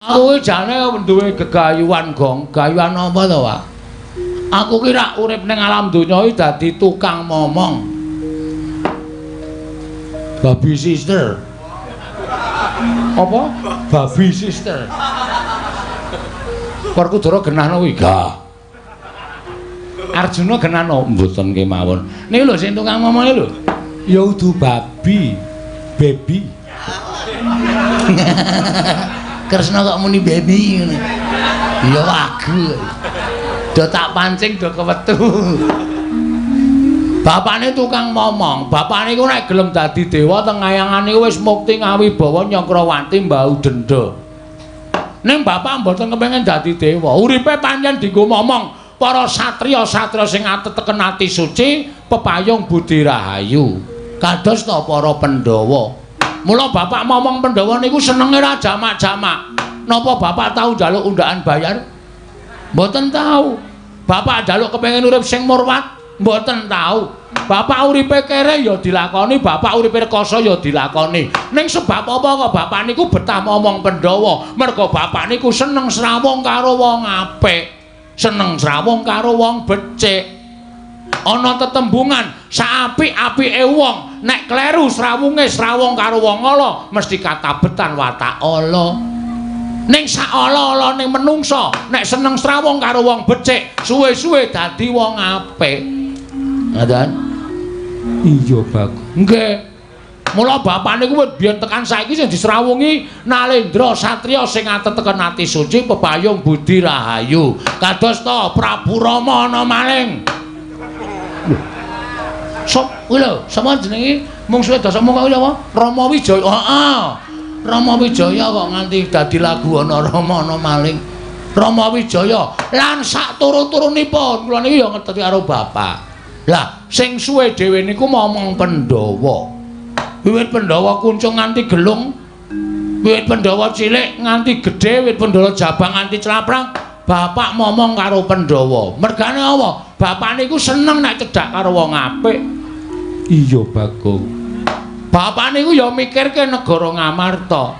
Aku iki jane duwe gegayuhan, Gong. Gayuhan apa to, Pak? Aku ki rak urip ning alam donya iki dadi tukang momong. Baby sister. Apa? Baby sister. Werkudara genahno kuwi, Gah. Arjuna genahno mboten kemawon. Niki lho sing tukang momong lho. Ya udu babi, baby. Kresna kok muni baby ngono. Ya wagu. Do tak pancing do kewetu. Bapakne tukang momong. Bapakne iku nek gelem dadi dewa teng ayangane wis mukti ngawibawa Nyakrawati mbau denda. Ning bapak mboten kepengin dadi dewa. Uripe pancen dienggo momong. Para satriya-satriya sing ateteken ati suci, pepayung budi rahayu. Kados ta para Pandhawa. Mula bapak momong Pandhawa niku senenge ra jamak-jamak. Napa bapak tahu njaluk undakan bayar? Mboten tahu. Bapak njaluk kepengin urip sing murwat? Mboten tahu. Bapak uripe kere ya dilakoni, bapak uripe rekoso ya dilakoni. Ning sebab apa kok bapak niku betah momong Pandhawa? Merga bapak niku seneng srawung karo wong apik. Seneng srawung karo wong becik. Ana tetembungan saapik-apike wong nek kleru srawunge srawung karo wong ala mesti katabetan watak ala. Ning sak ala-alane menungsa nek seneng srawung karo wong becik suwe-suwe dadi wong apik. Ngoten? Iya, Bagus. Nggih. Mula bapak niku biyen tekan saiki sing disrawungi Nalendra satriya sing ateteken ati suci pepayung budi rahayu. Kados ta Prabu Rama ana maling. Kuwi lho, sapa jenenge mungsuhe Dasamuka kuwi apa? Rama Wijaya. Heeh. Rama Wijaya kok nganti dadi lagu ana Rama ana maling. Rama Wijaya lan sak turu-turunipun kula niki ya ngeteti karo bapak. Lah, sing suwe dhewe niku momong Pandhawa. Wiwit Pandhawa kuncung nganti gelung. Wiwit Pandhawa cilik nganti gedhe, wiwit Pandhawa jabang nganti claprang. Bapak momong karo Pandhawa. Mergane apa? Bapak niku seneng nek cedhak karo wong apik. Iya, Bagong. Bapak niku ya mikirke negara Ngamarta.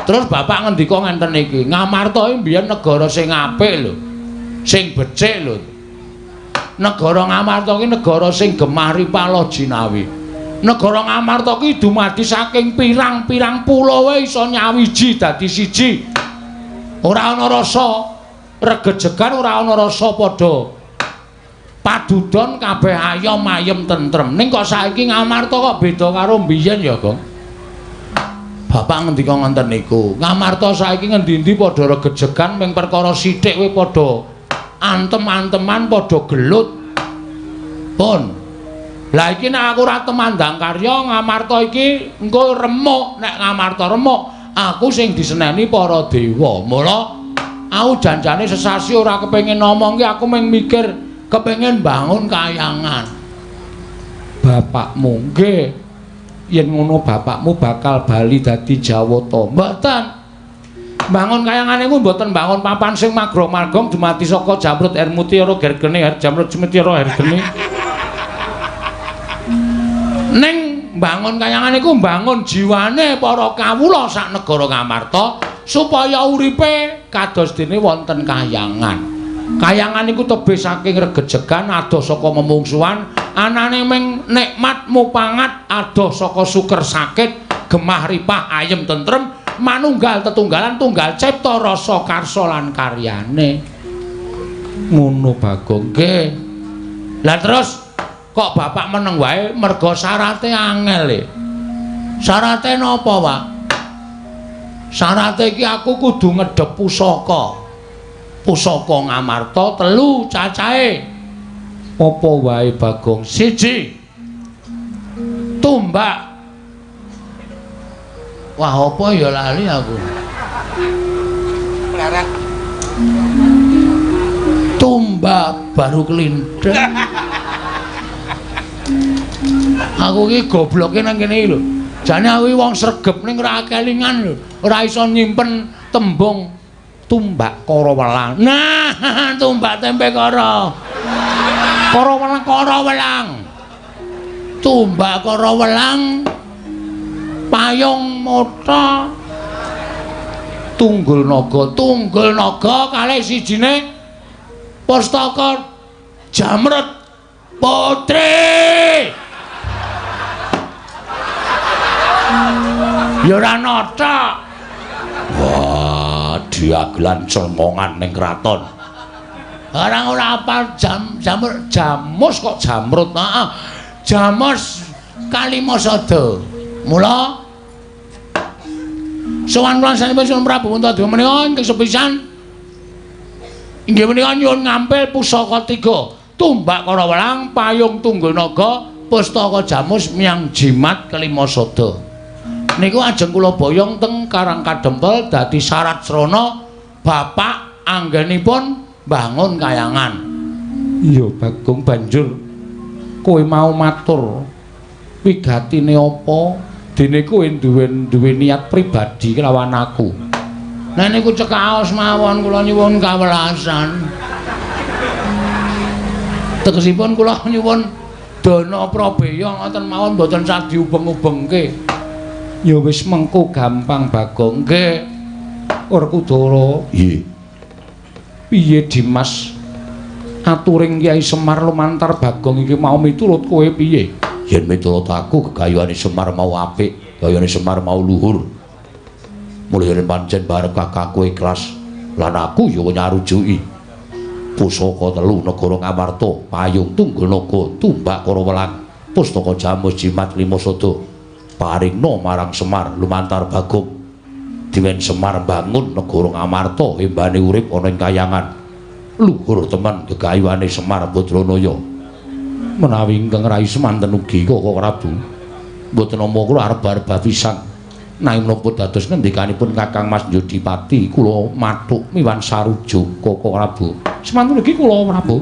Terus bapak ngendika ngenten iki, Ngamarta iki mbiyen negara sing apik lho. Sing becik lho. Negara Ngamarta iki negara sing gemah ripala jinawi. Negara Ngamarta iki dumadi saking pirang-pirang pulau iso nyawiji dadi siji. Ora ana rasa regejegan, ora ana rasa padha padudon kabeh ayom ayem tentrem. Ning kok saiki Ngamarta kok beda karo mbiyen ya, Gong? Bapak ngendika ngoten niku. Ngamarta saiki ngendi-endi padha regejegan ming perkara sithik kowe padha antem-anteman padha gelut. Pun. Lah iki nek aku ora temandang karya Ngamarta iki engko remuk, nek Ngamarta remuk aku sing diseneni para dewa. Mula aku janjane sesasi ora kepengin ngomong ki aku mung mikir kepengin bangun kayangan. Bapakmu nggih. Yen ngono bapakmu bakal bali dadi Jawata. Mboten. Bangun kayangan niku mboten bangun papan sing magrong-margong dumadi saka Jamrut Air Mutiara Gergene Jamrut Mutiara Hergene. Ning bangun kayangan niku bangun jiwane para kawula sak negara Ngamarta supaya uripe kados dene wonten kayangan. Kayangan niku tebih saking regejegan adoh saka memungsuhan, anane ming nikmat mupangat adoh saka suker sakit, gemah ripah ayem tentrem, manunggal tetunggalan tunggal cipta rasa karsa lan karyane. Ngono Bagong. Nggih. Lah terus kok bapak meneng wae merga syarate angel e. Syarate napa, Pak? Syarate iki aku kudu ngedhep pusaka. Pusaka Ngamarta 3 cacahe. Apa wae, Bagong? 1. Tumbak. Wah, apa ya lali aku. Melarat. Tumbak baru kelindeng. Aku iki gobloke nang kene iki lho. Jane aku iki wong sregep ning ora kelingan lho. Ora iso nyimpen tembung tumbak kara welang. Nah, tumbak tempe kara. Kara welang. Tumbak kara welang. Payung mota. Tunggul Naga kalih sijine Pustaka Jamret Putri. Ya ora nata. Wah, diagelan celmongan ning kraton. Orang ora apal Jamus kok Jamrut. Heeh. Jamus Kalimasada. Mula sowan kula sanipun Prabu Puntadewa menika ingkang sepisan inggih menika nyuwun ngampil pusaka 3, tumbak Kara Welang, payung Tunggul Naga, pustaka Jamus miyang jimat Kalimasada. Niku ajeng kula boyong teng Karang Kadempel dadi syarat srana bapak anggenipun bangun kayangan. Iya Bagong, banjur kowe mau matur wigatine apa dene kowe duwe niat pribadi kelawan aku. Nah niku cekaos mawon kula nyuwun kawelasan. Tegesipun kula nyuwun dana prabeya ngoten mawon mboten saged diubeng-ubengke. Ya wis mengko gampang Bagong. Nggih. Werkudara. Nggih. Piye Dimas? Aturing Kyai Semar lumantar Bagong iki mau miturut kowe piye? Yen miturut aku gegayuhane Semar mau apik, gayane Semar mau luhur. Mulane pancen bareng kakangku ikhlas lan aku ya nyarujuki. Pusaka 3 negara Ngamarta, payung Tunggul Naga, tumbak Kara Welang, pustaka Jamus jimat Kalimasada. Paringna marang Semar lumantar Bagong. Diwen Semar bangun negara Ngamarta, embane urip ana ing kayangan. Luhur temen gegayuhane Semar Badranaya. Menawi ingkang rai semanten ugi Koko Prabu mboten nama kula arep-arep pisang nanging menapa dados ngendikanipun Kakang Mas Yudipati kula mathuk miwan sarujuk Koko Prabu semanten ugi kula Prabu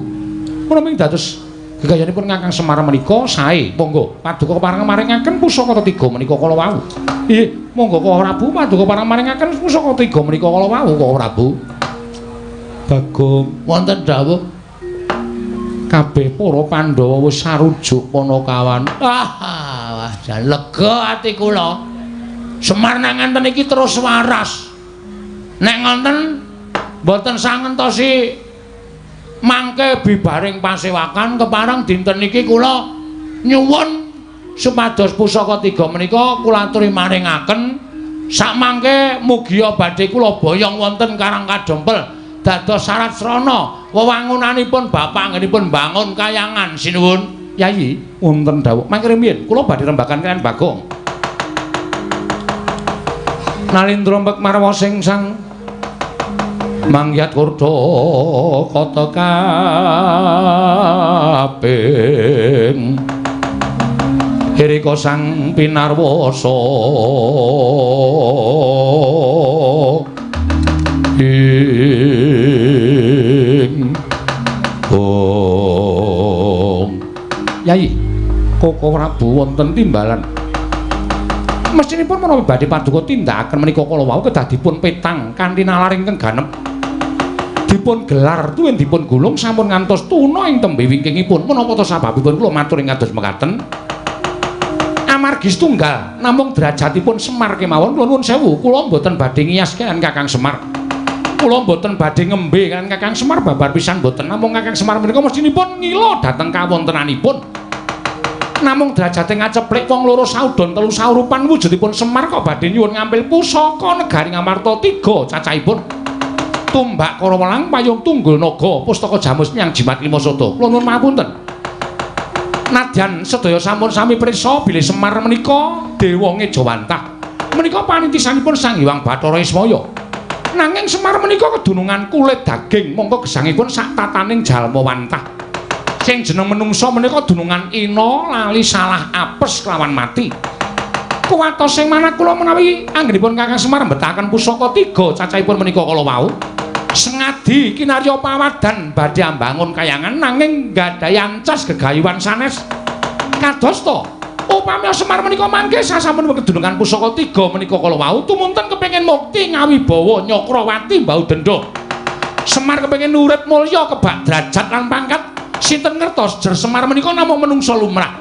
menawi dados gegayanipun Kakang Semar menika sae monggo paduka pareng maringaken pusaka 3 menika kala wau. Nggih monggo Koko Prabu paduka pareng maringaken pusaka 3 menika kala wau Koko Prabu. Bagong wonten dawuh kabeh para Pandhawa wis sarujuk Panakawan. Wah, jan lega ati kula. Semar nang ngenten iki terus waras. Nek ngonten mboten sangentosi mangke bibaring pasewakan kepareng dinten iki kula nyuwun supados pusaka 3 menika kula aturi maringaken sakmangke mugia badhe kula boyong wonten Karang Kadempel dados syarat srana wewangunanipun bapak anggenipun bangun kayangan sinuwun. Yayi wonten dawuh mangke riyen kula badhe rembakan kaliyan Bagong. Nalindra mbek marwa sing sang mangyat kurda kata kaping hirika sang pinarwasa Yayi, Koko Prabu wonten timbalan. Mestinipun menawi badhe paduka tindakaken menika kala wau kedah dipun petang kanthi nalar ingkang ganep. Dipun gelar tuwin dipun gulung sampun ngantos tuna ing tembe wingkingipun. Menapa ta sababipun kula matur ing kados mekaten? Amargi setunggal namung derajatipun Semar kemawon kula nuwun sewu kula mboten badhe ngiyas kaliyan Kakang Semar. Kula mboten badhe ngembe kan Kakang Semar babar pisan mboten namung Kakang Semar menika mestinipun ngila dhateng kawontenanipun. Namung derajate ngaceplik wong loro saudon telu saurupan wujudipun Semar kok badhe nyuwun ngampil pusaka negari Ngamarta 3 cacahipun. Tumbak Kara Welang, payung Tunggul Naga, pustaka Jamus miyang jimat Kalimasada. Kula nuwun mapunten. Nadyan sedaya sampun sami prisa bilih Semar menika dewa Ngejawantah. Menika panitisanipun Sang Hyang Bathara Ismaya. Nanging Semar menika kedunungan kulit daging mongko gesangipun sak tataning jalma wantah. Sing jeneng menungsa menika dunungan ina lali salah apes kelawan mati. Kuwatos sing manah kula menawi anggenipun Kakang Semar mbetahaken pusaka 3 cacahipun menika kala wau. Sengadi kinarya pawadan badhe ambangun kayangan nanging gadhahi ancas gegayuhan sanes. Kados to upami Semar menika mangke sasampun kedunungan pusaka 3 menika kala wau tumunten kepengin mukti ngawibawa Nyakrawati Mbau Dendha. Semar kepengin urip mulya kebak derajat lan pangkat. Sinten ngertos jer Semar menika namung menungsa lumrah.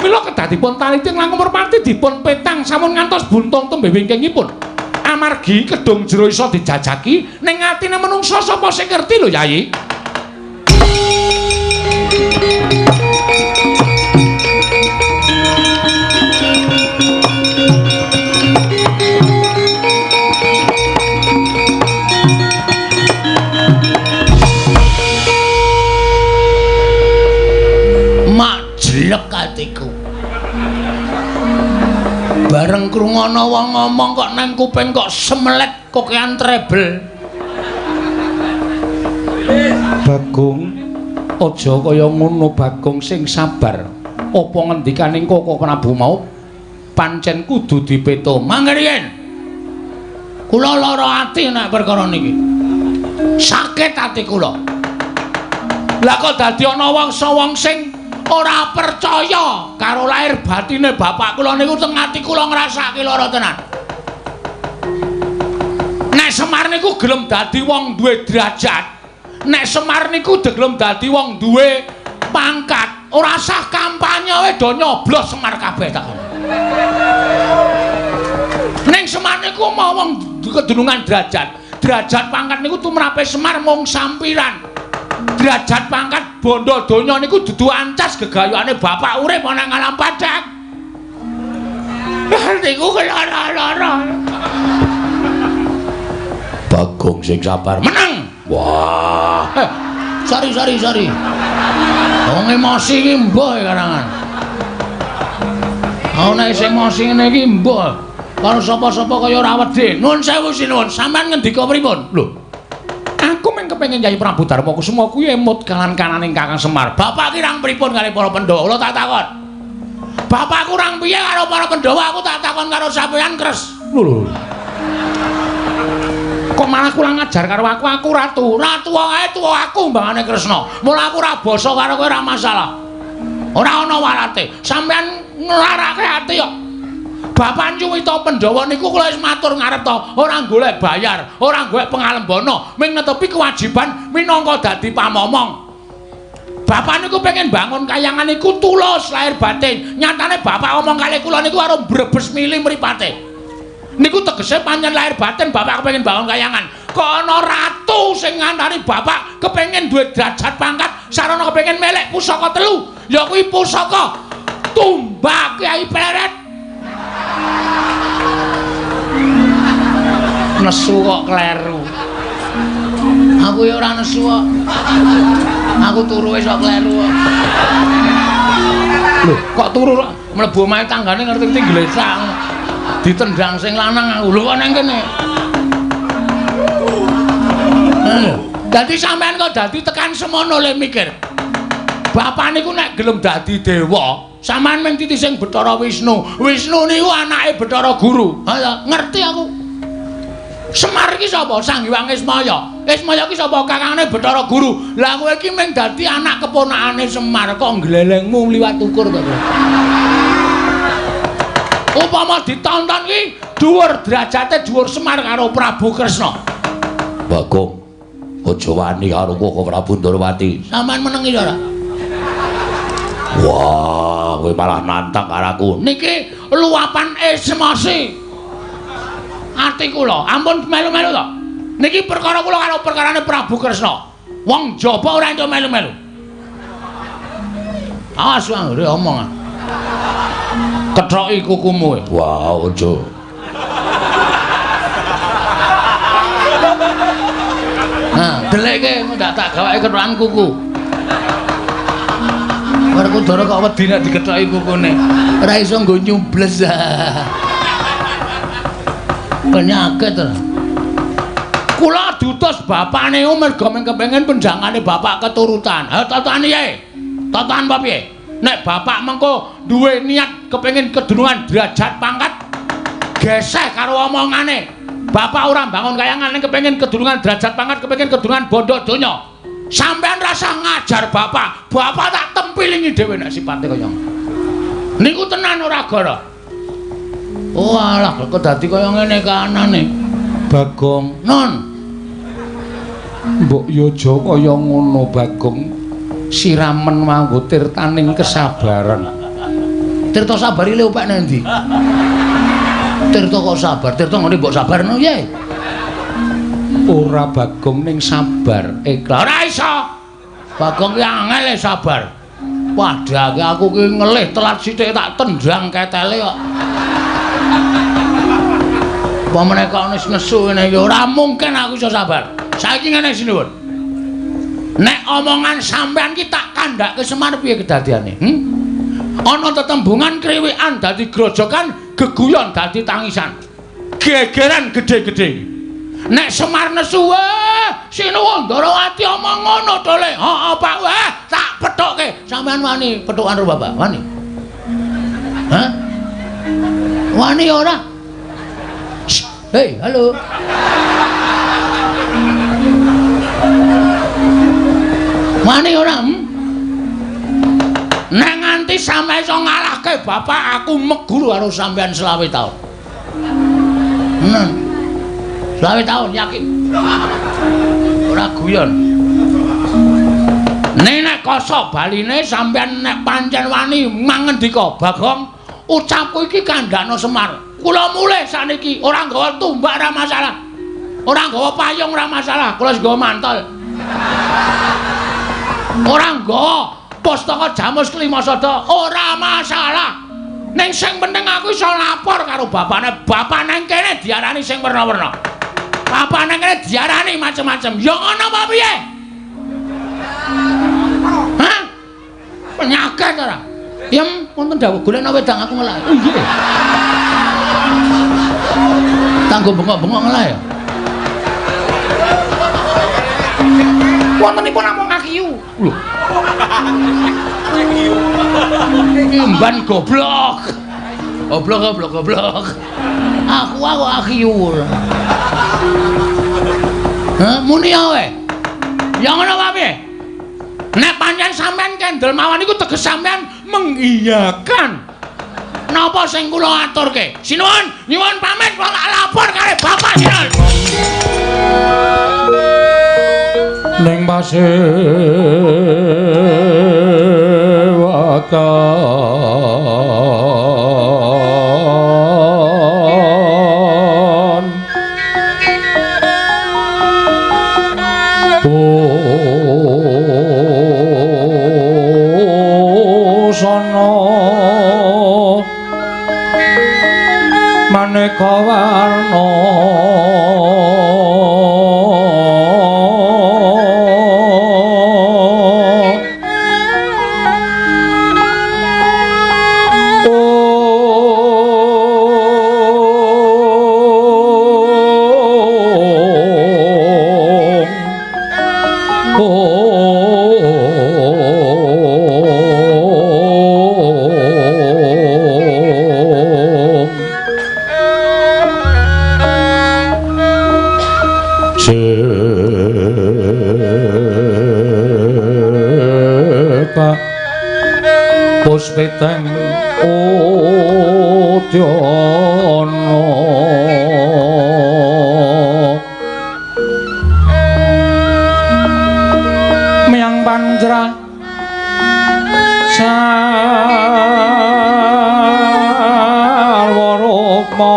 Mila kedah dipun taliti langkung merpati dipun petang sampun ngantos buntung tembe wingkingipun. amargi kedung jero iso dijajaki ning atine menungsa sapa sing ngerti lho Yayi. Jelek atiku. Bareng krungono wong ngomong kok nang kuping kok semelet kokean treble. Bagong, aja kaya ngono Bagong sing sabar. Apa ngendikaning Koko Prabu mau pancen kudu dipeto. Mangke riyen. Kula lara ati nek perkara niki. Sakit ati kula. Lah kok dadi ana wong sing ora percaya karo lahir batine bapak kula niku teng ati kula ngrasake lara tenan. Nek Semar niku gelem dadi wong duwe derajat, nek Semar niku gelem dadi wong duwe pangkat, ora sah kampanye wae do nyoblos Semar kabeh tak. Ning Semar niku mau wong kedunungan derajat. Derajat pangkat niku tumrape Semar mung sampiran. Derajat pangkat bondo donya niku dudu ancas gegayane bapak urip ana ngalam padhak. Niku kelara-lara. Bagong sing sabar menang. Wah. Sorry. Wong emosi iki mbah karangan. Ana sing emosi ngene iki mbah. Karo sapa-sapa kaya ora wedi. Nuwun sewu sinuwun, sampean ngendika pripun? Lho. Aku mung kepengin Yai Prabu Darma Kusuma kuwi emut kanan-kananing Kakang Semar. Bapak kirang pripun kali para Pandhawa? Kula tak takon. Bapak kurang piye karo para Pandhawa? Aku tak takon karo sampeyan kres. Lho. Kok malah kurang ngajar karo aku ratu. Ratu wae tuwa aku mbangane Kresna. Mula aku ora basa karo kowe ora masalah. Ora ana walate. Sampeyan nglarake ati kok. Bapak Nyuwita Pandhawa niku kula wis matur ngarep to, ora golek bayar, ora golek pangalembana, ming netepi kewajiban minangka dadi pamomong. Bapak niku pengen bangun kayangan niku tulus lahir batin. Nyatane bapak omong kalih kula niku karo mbrebes mili mripate. Niku tegese pancen lahir batin bapak kepengin bangun kayangan. Kok ana ratu sing ngandani bapak kepengin duwe derajat pangkat, sarana kepengin melek pusaka 3. Ya kuwi pusaka Tumbak Kyai Pleret. Nesu kok kleru. Aku ya ora nesu kok. Aku turu wis kok kleru kok. Lho, kok turu mlebu omahe tanggane ngerti-ngerti glesang. Ditendang sing lanang aku. Lho kok nang kene. Dadi sampean kok dadi tekan semono le mikir. Bapak niku nek gelem dadi dewa, sampean mung titising Bathara Wisnu. Wisnu niku anake Bathara Guru. Ha ngerti aku. Semar iki sapa? Sang Hyang Ismaya. Ismaya iki sapa? Kakangane Bathara Guru. Lah kowe iki mung dadi anak keponakane Semar kok glelengmu liwat ukur to. Upama ditonton iki dhuwur derajate dhuwur Semar karo Prabu Kresna. Bagong, aja wani karo Koko Prabu Ndorowati. Sampeyan menengi ora? Wah, kowe malah nantang karo aku. Niki luapan emosi. Ati kula, ampun melu-melu to. Niki perkara kula karo perkarane Prabu Kresna. Wong jaba ora entuk melu-melu. Awas wae omong. Kethoki kukumu. Wah, aja. Nah, deleke ndak tak gawake kethokan kuku. Werkudara kok wedi nek dikethoki kukune. Ora iso nggo nyubles. Penyakit to. Kula diutus bapakne merga mung kepengin penjangane bapak keturutan. Ha tatahan piye? Tatahan apa piye? Nek bapak mengko duwe niat kepengin kedunungan derajat pangkat geseh karo omongane. Bapak ora bangun kayangan ning kepengin kedunungan derajat pangkat, kepengin kedunungan bondo donya. Sampeyan rasa ngajar bapak. Bapak tak tempilingi dhewe nek sipate kaya ngono. Niku tenan ora gara. Oh alah kok dadi kaya ngene kanane. Bagong, non. Mbok yo aja kaya ngono Bagong. Siramen manggo tirtaning kesabaran. Tirta sabari le opek nang ndi? Tirta kok sabar, Tirta ngene mbok sabarno piye? Ora Bagong ning sabar, ikhlas. Ora iso. Bagong ki angel sabar. Padha aku ki ngelih telat sithik tak tendang ketele kok. Apa meneh kok nesu ngene ya ora mungkin aku iso sabar. Saiki ngene sinuwun. Nek omongan sampean ki tak kandhake Semar piye kedadiane? Ana tetembungan kriwikan dadi grojokan, geguyon dadi tangisan. Gegeran gedhe-gedhe. Nek Semar nesu sinuwun Ndarawati omong ngono to Le. Heeh Pak, tak pethukke. Sampean wani pethukan karo Bapak? Wani? Hah? Wani ora? Hei, halo. Wani ora? Nek nganti sampe iso ngalahke bapak aku meguru karo sampean 20 taun. 20 taun yakin. Ora guyon. Nek koso baline sampean nek pancen wani mangendika Bagong ucapku iki kandhakno Semar. Kula mulih saniki ora nggawa tumbak ora masalah. Ora nggawa payung ora masalah, kula nggawa mantel. Ora nggawa pustaka Jamus Klimasada ora masalah. Ning sing penting aku iso lapor karo bapane. Bapak nang kene diarani sing werna-werna. Bapak nang kene diarani macem-macem. Ya ngono apa piye? Hah? Penyakit ora? Ya wonten dawuh golekno wedang aku ngelah. Oh nggih. Tanggo bengok-bengok ngelah ya. Wontenipun namung akiyu. Lho. Imban goblok. Goblok. Aku akiyu. Hah, muni ae. Ya ngono wae. Nek pancen sampean kendel mawon iku teges sampean mengiyakan. Napa sing kula aturke? Sinuwun, nyuwun pamit kula lapor kare Bapak sinuwun. Ning pasewakan busana maneka warna puspiteng udyana miyang panjra sarwa rukma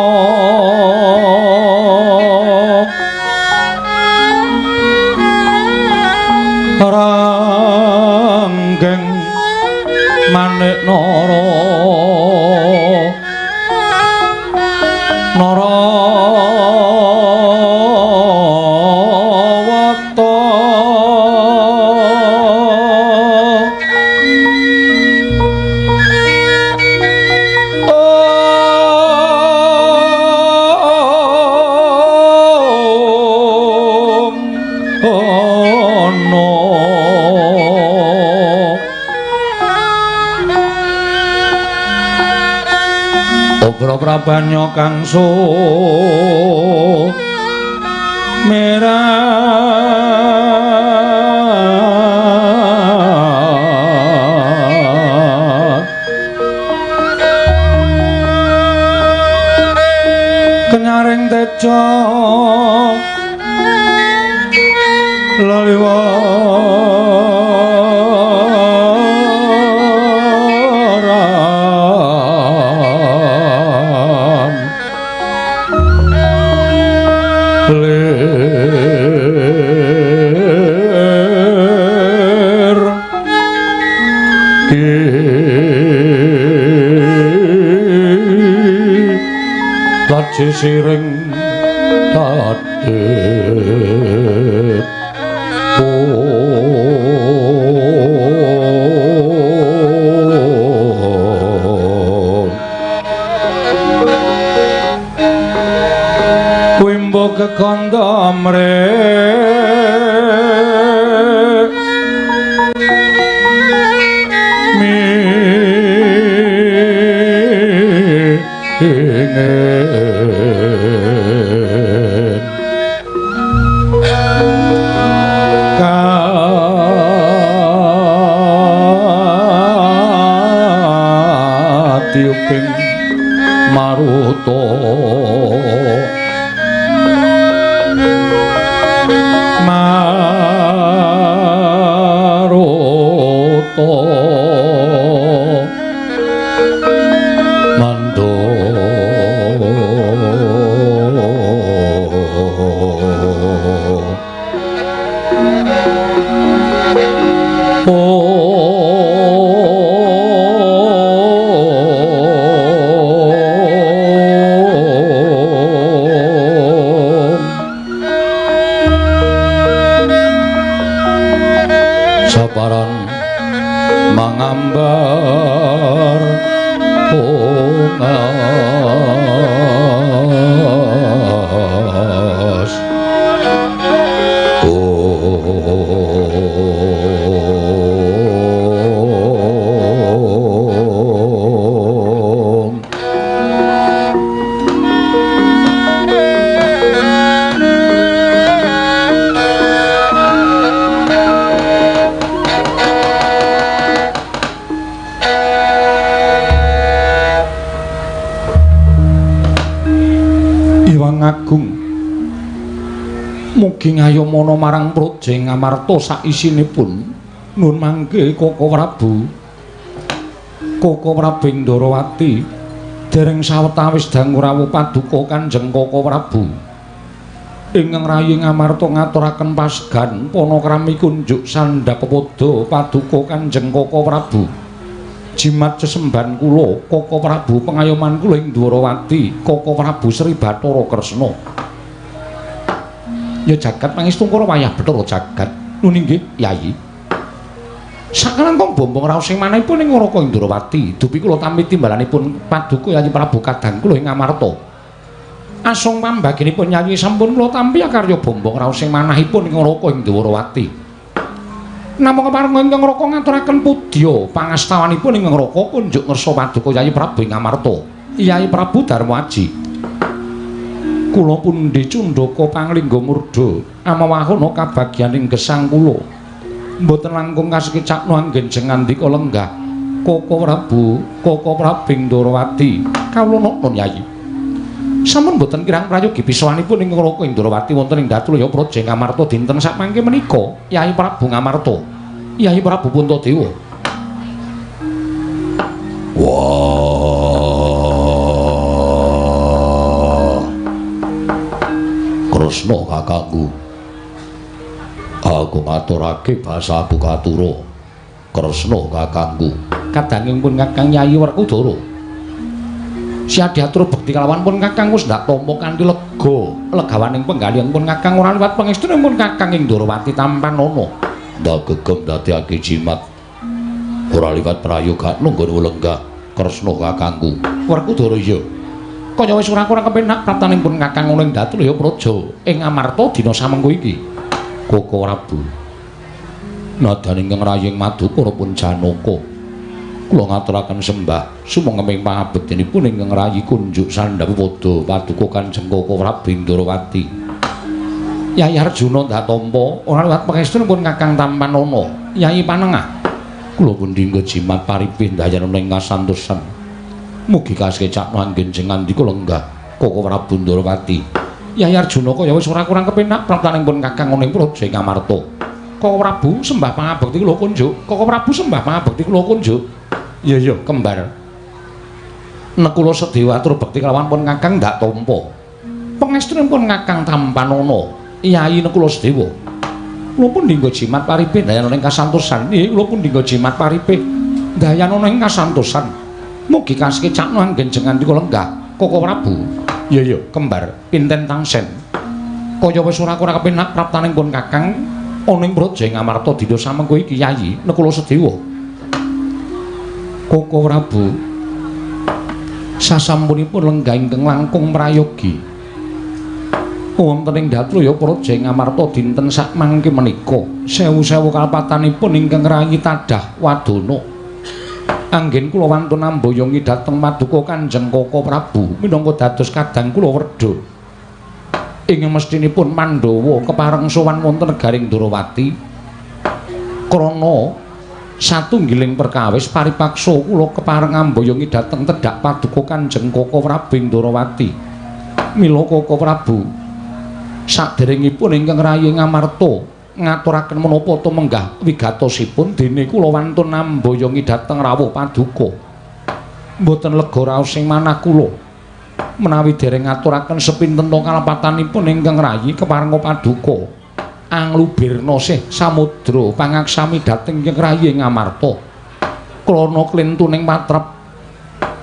ranggeng manik nara wata Prabanya kang sumerat kenyaring teja laliwaran siring tadet kuimbo kekondo tiuping maruto mando saparan mangambar pongas Agung mugi ngayomana marang Praja Ngamarta saisinipun nun mangke Koko Prabu Ndorowati dereng sawetawis dangu rawuh paduka Kanjeng Koko Prabu ingkang rayi Ngamarta ngaturaken pasegan panakrami kunjuk sandhapepada paduka Kanjeng Koko Prabu jimat sesemban kula Koko Prabu pengayoman kula ing Ndorowati Koko Prabu Sri Bathara Kresna ya jagat pangestu kala wayah Bathara jagat nun inggih Yayi sakalangkung bombong raos sing manahipun ing Ngaraka Ndorowati dupi kula tampi timbalanipun paduka Yayi Prabu kadang kula ing Ngamarta asung pambaginipun Yayi sampun kula tampi karya bombong raos sing manahipun ing Ngaraka Ndorowati namung kepareng ingkang Ngaraka ngaturaken pudya pangastawanipun ing Ngaraka kunjuk ngersa paduka Yayi Prabu ing Ngamarta Yayi Prabu Darmaji kula pundi Cundaka Panglingga Murda amawahana kabagyaning gesang kula mboten langkung kasekecakno anggenjeng ngandika lenggah Koko Prabu Ndorowati kawula nun Yayi sampun boten kirang prayogi pisawanipun ing Ngaraka Ndorowati wonten ing Datulaya Praja Ngamarta dinten sapangke menika Yayi Prabu Ngamarta Yayi Prabu Puntadewa wah Kresna kakangku aku ngaturake basa aku katura Kresna kakangku kadangipun Kakang Yayi Werkudara siadi atur bekti kalawan pun Kakang wis ndak tampa kanthi lega legawaning penggalihan pun Kakang ora liwat pangestunipun Kakang ing Ndorowati Tampanana ndak gegem dadekake jimat ora liwat prayoga nunggon lenggah Kresna kakangku Werkudara iya kaya wis ora kurang kepenak praptanipun Kakang ing Datulaya Praja ing Ngamarta dina samengko iki Koko Prabu nadaning ingkang raying Madukara pun Janaka kula ngaturaken sembah sumenging pangabektinipun ingkang rayi kunjuk sandhapada paduka Kanjeng Koko Prabu Ndorowati Yayi Arjuna ndak tampa ora liwat pangestunipun Kakang Tampanana Yayi Panengah kula pundi nggo jimat paripih dayana ing kasantosan mugi kasekecakno anggenjeng ngandika lenggah Koko Prabu Ndorowati Yayi Arjuna kaya wis ora kurang kepenak praptanipun Kakang ing Praja Ngamarta Koko Prabu sembah pangabekti kula kunjuk Koko Prabu sembah pangabekti kula kunjuk iya iya kembar nek kula sedaya atur bekti kelawan pun Kakang ndak tampa pangestunipun Kakang Tampanana Yayi nek kula sedaya kula pun dinggo jimat paripih dayana ing kasantosan nggih kula pun dinggo jimat paripih dayana ing kasantosan mugi kasekecakno anggenjeng ngandika lenggah Koko Prabu Iya kembar pinten tangsen. Kaya wis ora kepenak praptaning pun Kakang ana ing Brajeng Amarta dina samengko iki Yayi Nekula Sedewa. Koko Prabu sasampunipun lenggah ingkang langkung prayogi wonten ing Datlaya Brajeng Amarta dinten sak mangke menika sewu-sewu kalpatanipun ingkang rayi tadah wadana. Anggen kula wantun amboyongi dhateng Paduka Kanjeng Koko Prabu minangka dados kadang kula werda. Ing mestinipun Pandhawa kepareng sowan wonten negaring Durawati. Krana satunggiling perkawis paripaksa kula kepareng amboyongi dhateng tedhak Paduka Kanjeng Koko Prabu ing Durawati. Mila Koko Prabu saderengipun ingkang rayi Ngamarta ngaturaken menapa tumenggah wigatosipun dene kula wantun namboyongi dhateng rawuh Paduka. Mboten lega raos ing manah kula menawi dereng ngaturaken sepinten kalapatanipun ingkang rayi keparenga Paduka anglubirna sih samudra pangaksami dhateng ingkang rayi Ngamarta. Krana klintuning patrep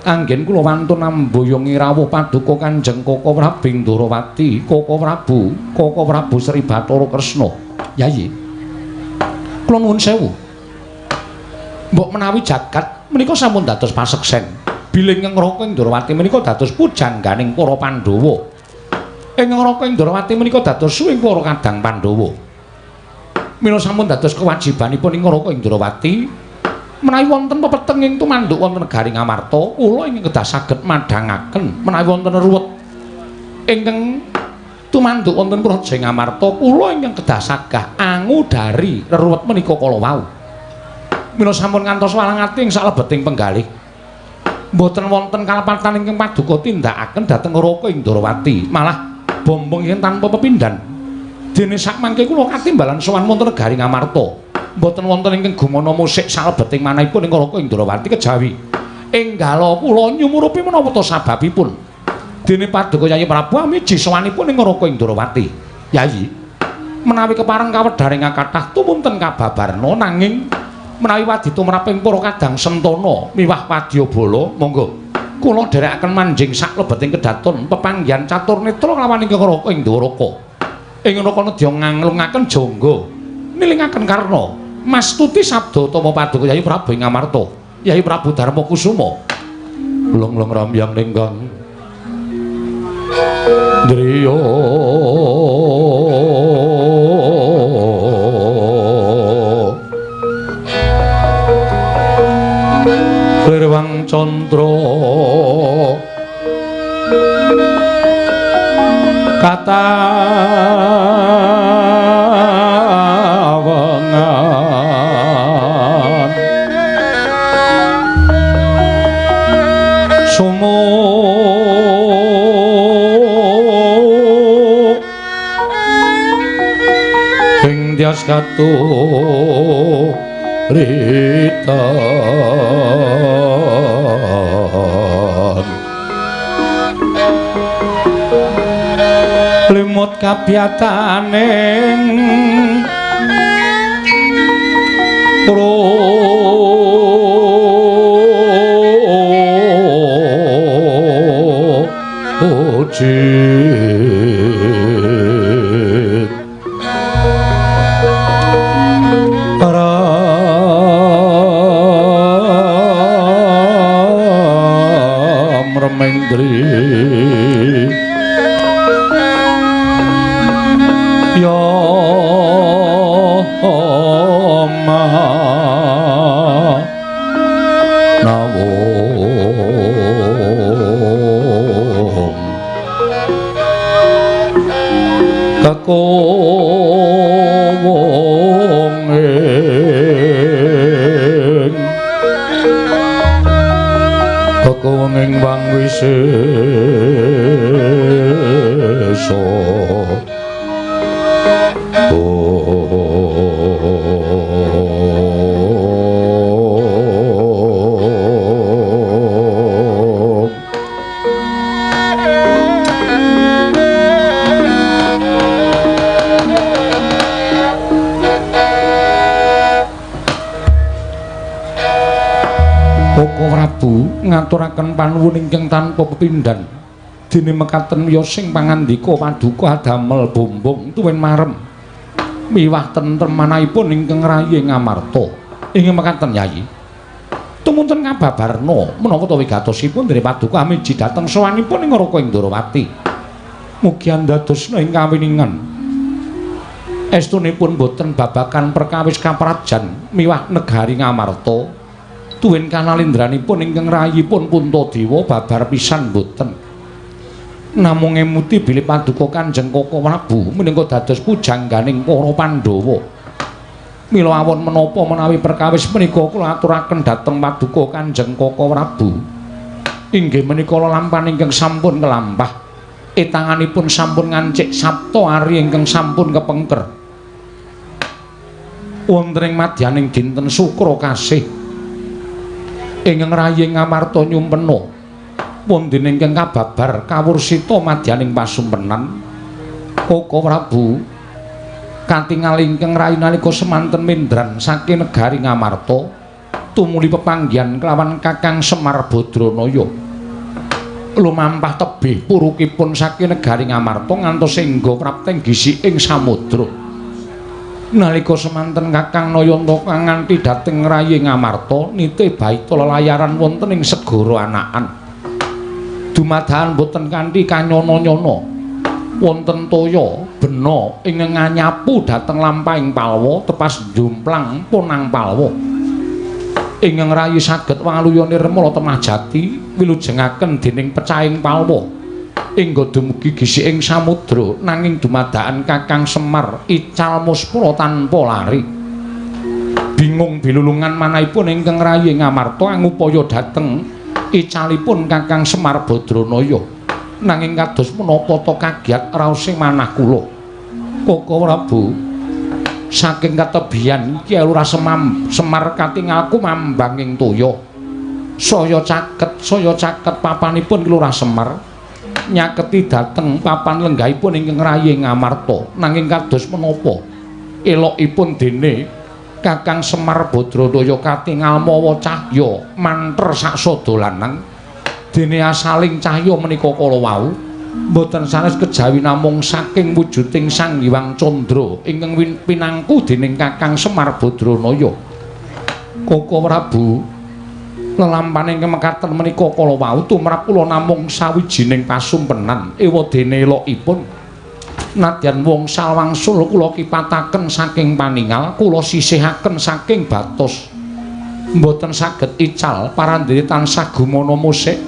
anggen kula wantun namboyongi rawuh Paduka Kanjeng Koko Prabu Durawati. Koko Prabu Sri Bathara Kresna. Yayi, kula nuwun sewu. Mbok menawi jagat menika sampun dados paseksen. Bilih ing Ngraka ing Durawati menika dados pujangganing para Pandhawa. Ing Ngraka ing Durawati menika dados suwing para kadang Pandhawa. Mila sampun dados kewajibanipun ing Ngraka ing Durawati menawi wonten pepeteng ing tumanduk wonten negaring Amarta, kula ingkang kedah saged madhangaken menawi wonten ruwet ingkang tumanduk wonten Brajeng Amarta, kula ingkang kedah sagah angudari reruwet menika kala wau. Mila sampun ngantos walangati ing salebeting penggalih. Mboten wonten kalapatan ingkang Paduka tindakaken dhateng Ngraka ing Durawati, malah bombong ing tanpa pepindhan. Dene sakmangke kula katimbalan sowan wonten negaring Amarta. Mboten wonten ingkang gumana musik salebeting manahipun ing Ngraka ing Durawati kejawi enggala kula nyumurupi menapa ta sababipun. Dene Paduka Yayi Prabu amiji sowanipun ing Ngraka ing Durawati. Yayi, menawi kepareng kawedharing kathah tumunten kababarna nanging menawi wadi tumraping para kadang sentana miwah wadyabala, monggo kula dherekaken manjing saklebeting kedaton pepanggihan catur netra kelawan ing Ngraka ing Dwaraka. Ing Ngraka nedya nganglungaken jangga nilingaken karna mastuti sabda utama Paduka Yayi Prabu ing Amarta. Yayi Prabu Darma Kusuma. Long-long rambyang ninggang Driya Lirwang Candra katawengan Tias katu ritan limut kabiyataning Mendri ya ma nawung kakowong kakoweng wang wisesa Koko Prabu ngaturaken panuwun ingkang tanpa pepindhan Dene mekaten ya sing pangandika paduka adamel bombong tuwin marem miwah tentrem manahipun ingkang rayi Ngamarta. Inggih mekaten Yayi. Tumunten kababarna menawa ta wigatosipun dene paduka amiji dhateng sowanipun ing Raka Indrawati. Mugi andadosna ing kawiningan estunipun boten babagan perkawis kaprajan miwah negari Ngamarta tuwin kanalindranipun ingkang rayipun Puntadewa babar pisan boten. Namung emuti bilih paduka Kanjeng Koko Prabu menika dados pujangganing para Pandhawa. Mila awon menapa menawi perkawis menika kula aturaken dhateng paduka Kanjeng Koko Prabu. Inggih menika lelampahan ingkang sampun kelampah. Etanganipun sampun ngancik sabta ari ingkang sampun kepengker. Wonten ing madyaning dinten Sukra kasih ingkang rayi Ngamarta nyumpena wonten ingkang kababar kawursita madyaning pasumpenan Koko Prabu katingal ingkang rayi nalika semanten mindran saking negari Ngamarta tumuli pepanggihan kelawan Kakang Semar Badranaya lumampah tebih purukipun saking negari Ngamarta ngantos engga prapteng gisiking samudra. Nalika semanten Kakang Nayanta kanganthi dhateng rayi Ngamarta nitih baita lelayaran wonten ing segara Anakan. Dumadahan boten kanthi kanyana-nyana. Wonten toya bena ing nganyapu dhateng lampahing Palwa tepas njumplang punang Palwa. Ingkang rayi saged waluya nirmala temah jati wilujengaken dening pecahing Palwa. Ingga dumugi gisiking samudra nanging dumadakan Kakang Semar ical muspra tanpa lari. Bingung bilulungan manahipun ingkang rayi Ngamarta angupaya dhateng icalipun Kakang Semar Badranaya. Nanging kados menapa ta kagiat raosing manah kula. Koko Prabu saking katebian Ki Lurah Semar katingalku mambanging toya. Saya caket papanipun Ki Lurah Semar nyaketi dhateng papan lenggahipun ingkang rayi Ngamarta. Nanging kados menapa elokipun dene Kakang Semar Badranaya katingal mawa cahya manter sak sadalanang. Dene asaling cahya menika kala wau boten sanes kejawi namung saking wujuding Sang Hyang Candra ingkang pinangku dening Kakang Semar Badranaya. Koko Prabu lelampahan ingkang mekaten menika kala wau tumrap kula namung sawijining pasumpenan ewadene elokipun. Nadyan wongsal wangsul kula kipataken saking paningal kula sisihaken saking batos mboten saged ical parandene tansah gumana musik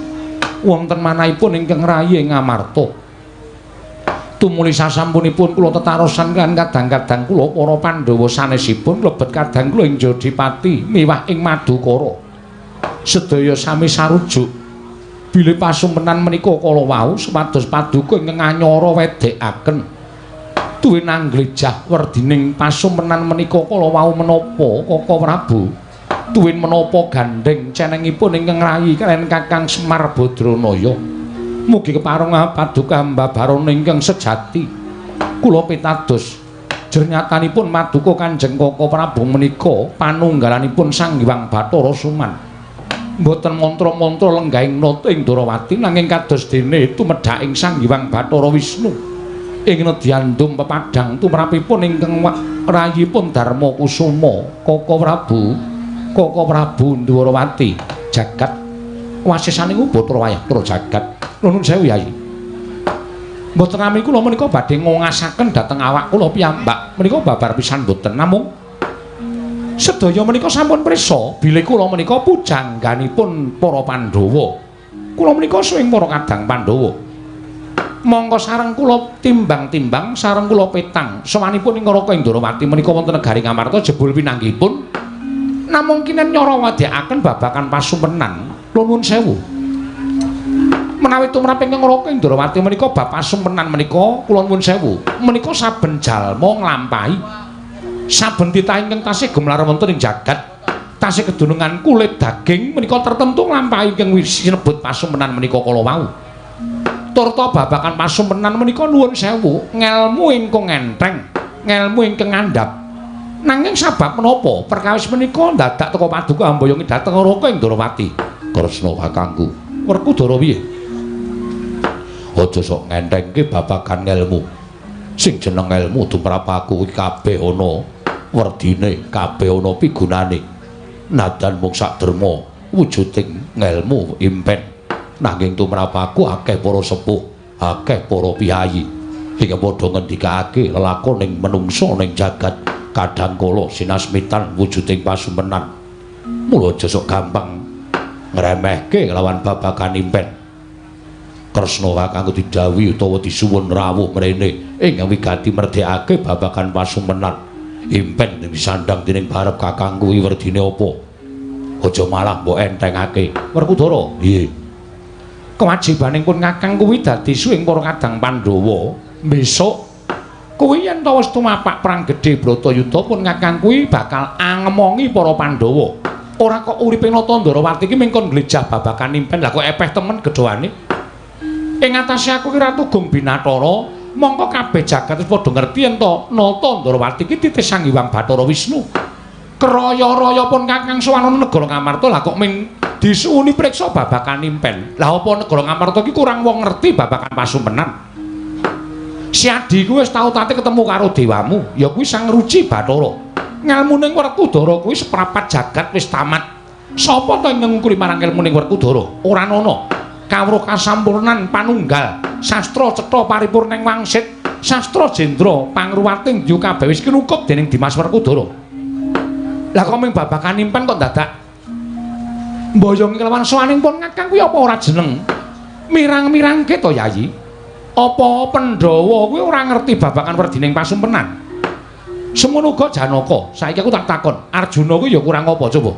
wonten manahipun ingkang rayi Ngamarta. Tumuli sasampunipun kula tetarosan kan kadang-kadang kula para Pandhawa sanesipun mlebet kadang kula ing Jodipati miwah ing Madukara. Sedaya sami sarujuk bilih pasumpenan menika kala wau supados paduka ingkang anyara wedhekaken tuwin angglejah werdining pasumpenan menika kala wau menapa Koko Prabu tuwin menapa gandeng cenengipun ingkang rayi kaliyan Kakang Semar Badranaya. Mugi kepareng paduka mbabarana ingkang sejati. Kula pitados jernyatanipun maduka Kanjeng Koko Prabu menika panunggalanipun Sang Hyang Bathara Suman. Mboten mantra-mantra lenggahing nata ing Dwarawati nanging kados dene tumedhaking Sang Hyang Bathara Wisnu ing nedyandum pepadang tumrapipun ingkang rayipun Darma Kusuma. Koko Prabu Dwarawati jagat wasisaning Batra Wayahpura jagat. Nuwun sewu Yayi. Mboten nami kula menika badhe ngongasaken dhateng awak kula piyambak menika babar pisan mboten namung sedaya menika sampun prisa bilih kula menika pujangganipun para Pandhawa. Kula menika suwing para kadang Pandhawa. Monggo sareng kula timbang-timbang sareng kula petang sawanipun ing Raka Indrawati menika wonten negari Ngamarta jebul pinanggihipun namung kinen nyara wadhekaken babagan pasumpenan. Nuwun sewu. Menawi tumrap ingkang Raka Indrawati menika bab pasumpenan menika kula nuwun sewu. Menika saben jalma nglampahi saben titah ingkang tasih gumlar wonten ing jagat tasih kedunungan kulit daging menika tertentu nglampahi ingkang sinebut pasumpenan menika kala wau. Turta babagan pasumpenan menika nuwun sewu ngelmu ingkang enteng, ngelmu ingkang ngandhap. Nanging sabab menapa perkawis menika dadak teka paduka ambayongi dhateng Raka Indrawati. Kresna kakangku, Werkudara piye? Aja sok ngentengke babagan ilmu. Sing jeneng ilmu tumrap aku iki kabeh ana werdine, kabeh ana pigunane. Nadan mung sak derma wujuding ngelmu impen. Nanging tumrap aku akeh para sepuh, akeh para piyayi. Iki padha ngendikake lelakoning menungsa ning jagat kadang kala sinasmitan wujuding pasumpenan. Mula aja sok gampang ngremehke lawan babagan impen. Kresna kakangku didhawuhi utawa disuwun rawuh mrene ing wigati merdekake babagan pasumpenan. Impen disandang dening barep kakangku kuwi werdine apa? Aja malah mbok entengake. Werkudara, nggih. Kewajibaning pun kakang kuwi dadi suwing para kadang Pandhawa. Besok kuwi yen ta wis tumapak perang gedhe Bratayuda pun kakang kuwi bakal angemongi para Pandhawa. Ora kok uripe Natandrawati iki mengkon glejah babagan impen. Lah kok epeh temen gedhoane. Ing atase aku ki Ratu Gung Binathara, mongko kabeh jagat wis padha ngerti yen ta Natandrawati iki titih Sang Hyang Bathara Wisnu. Keraya-raya pun kakang sowan negara Ngamarta lah kok ming disuwuni priksa babagan impen. Lah apa negara Ngamarta iki kurang wong ngerti babagan pasumpenan. Si Adi kuwi wis tau tate ketemu karo dewamu, ya kuwi Sang Ruci Bathara. Ngelmuning Werkudara kuwi seprapat jagat wis tamat. Sapa ta ing ngungkuri marang ilmuning Werkudara? Ora ana. Kawruh kasampurnan panunggal, sastra cetha paripurning wangsit, sastra jendra pangruwating yu kabeh wis kinukup dening Dimas Werkudara. Lah kok ming babagan impen kok dadak mboyong kelawan sowaning pun kakang kuwi apa ora jeneng mirang-mirangke to Yayi? Apa Pandhawa kuwi ora ngerti babagan werdining pasumpenan? Semono uga Janaka. Saiki aku tak takon, Arjuna kuwi ya kurang apa coba?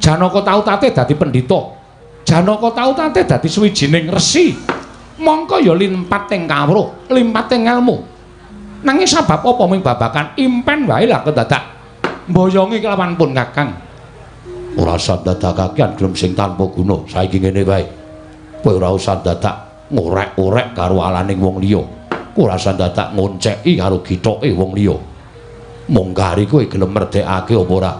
Janaka tau tate dadi pendhita. Janaka tau tate dadi suwijining resi. Mongko ya limpat ing kawruh, limpat ing ilmu. Nanging sabab apa ming babagan impen wae lah kedadak mboyongi kelawan pun kakang. Ora usah dadakaken gelem sing tanpa guna. Saiki ngene wae. Kowe ora usah dadak ngorek-orek karo alaning wong liya. Ora usah dadak ngonceki karo githoke wong liya. Mung kari kowe gelem merdekake apa ora?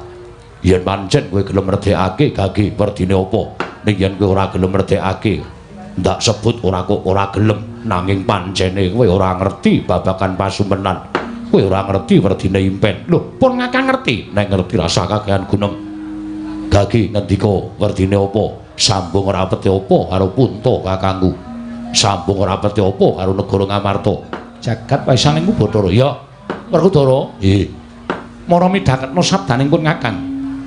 Yen pancen kowe gelem merdekake gage werdine apa? Ning yen kowe ora gelem merdekake, ndak sebut ora kok ora gelem, nanging pancene kowe ora ngerti babagan pasumpenan. Kowe ora ngerti werdine impen. Lho, pun ngakang ngerti, nek ngerti rasa kakehan gunem. Gage ngendika werdine apa? Sambung rapete apa karo Punta kakangku? Sambung rapete apa karo negara Ngamarta? Jagat waisaningku Bathara. Ya, Werkudara. Nggih. Mara midhaketna sabdaning pun kakang.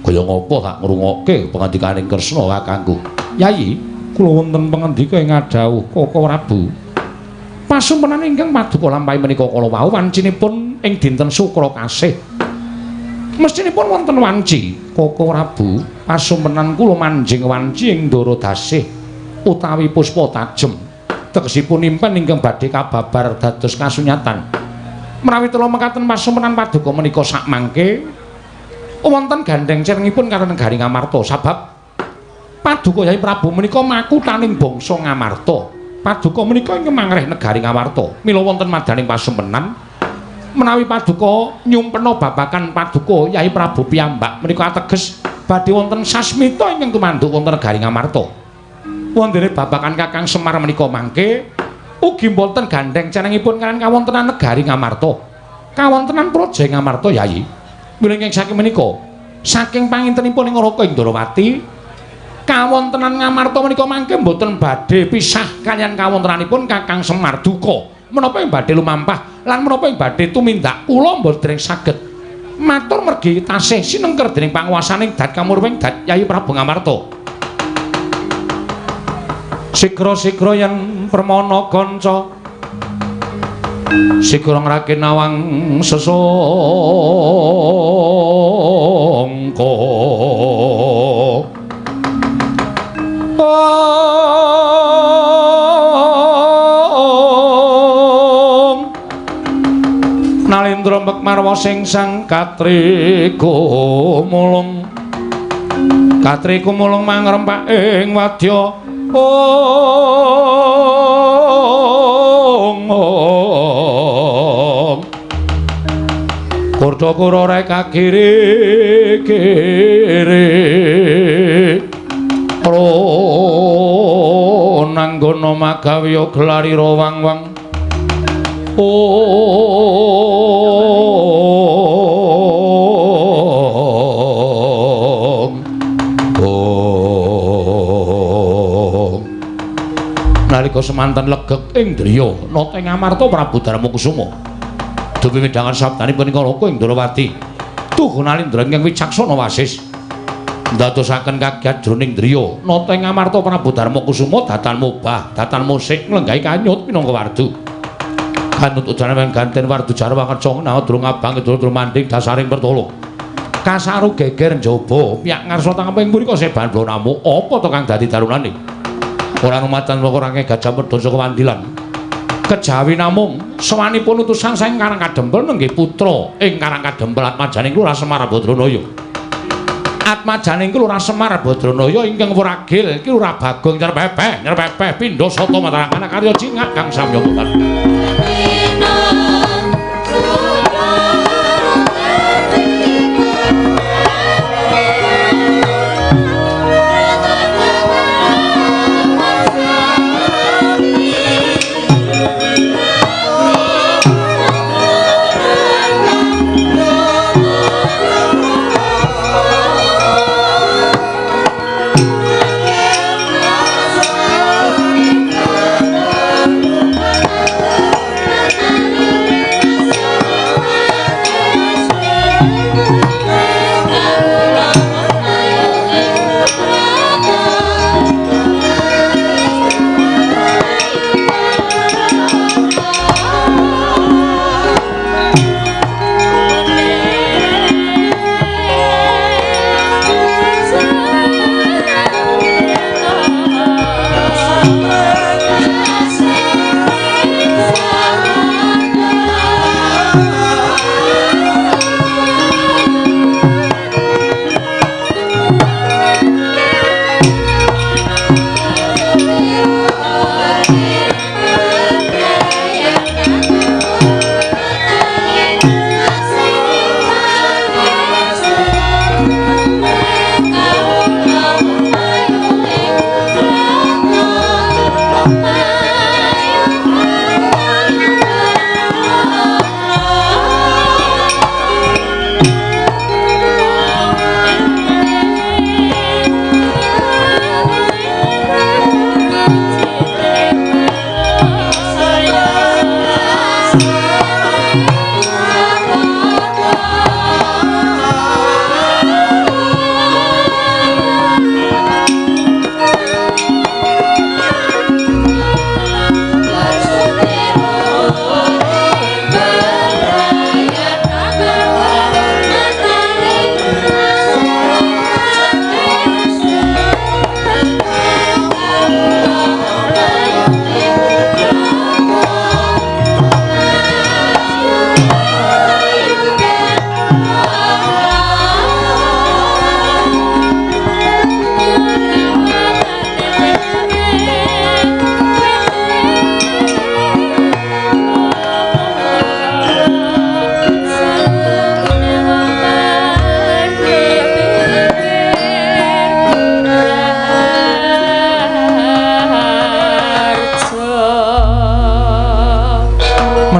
Kaya ngapa tak ngrungokke pangandikaning Kresna kakangku? Yayi, kula wonten pangandika ing adhawuh Kaka Prabu. Pasumpenan ingkang paduka lampahi menika kala wau wancinipun ing dinten Sukra kasih. Mestinipun wonten wanci, Kaka Prabu. Pasumpenan kula manjing wanci ing ndara dasih utawi puspa tajem. Tegesipun impen ingkang badhe kababar dados kasunyatan. Menawi tela mekaten pasumpenan paduka menika sakmangke wonten gandeng cerengipun karo negari Ngamarta sabab paduka Yai Prabu menika makutaning bangsa Ngamarta. Paduka menika ing mangreh negari Ngamarta. Mila wonten madaning pasumpenan menawi paduka nyumpena babagan paduka Yai Prabu piyambak menika ateges badhe wonten sasmita ingkang tumanduk wonten negari Ngamarta. Wondene babagan Kakang Semar menika mangke ugi boten gandeng cenengipun kaliyan kawontenan negari Ngamarta. Kawontenan Praja Ngamarta Yayi. Milih saking menika saking pangintenipun ing Raka Indrawati kawontenan Ngamarta menika mangke boten badhe pisah kaliyan kawontenanipun Kakang Semar duka. Menapa ing badhe lumampah lan menapa ing badhe tumindak kula mboten saged matur mergi tasih sinengker dening panguwasaning Dat Kamurwing Dat Yayi Prabu Ngamarta. Sigra-sigra yen permana kanca sigra ngrake nawang sesangka Nalendra Mekmarwa sing sang Katri kumulung mangrempak ing wadya Kurdakura reka kiri-kiri ronang manggana magawiya gelarira wang-wang nalika semanten legek ing driya nata ing Amarta Prabu Darmakusuma dupi midhangan sabdanipun ing Kalaka ing Ndrawati tuh nalindra ingkang wicaksana wasis ndadosaken kagiat jroning driya nata ing Amarta Prabu Darmakusuma datan mubah datan musik nglenggahi kanyut minangka wardu kanut ujane ganten wardu jarwa kecong nah durung abang durung manding dasaring pertolo kasaru geger njaba piyak ngarsa tangeping mriko seban blonamu apa to kang dadi darunane ora numatan perkara Gajah Mada saka Wandilan kejawi namung sawanipun utusan saking Karang Kadempel nenggih putra ing Karang Kadempel atmajaning Lurah Semar Badranaya atmajaning Lurah Semar Badranaya ingkang wuragil iki Lurah Bagong nyerpepeh pindha sata Mataram anak karya cingak kang samya mulat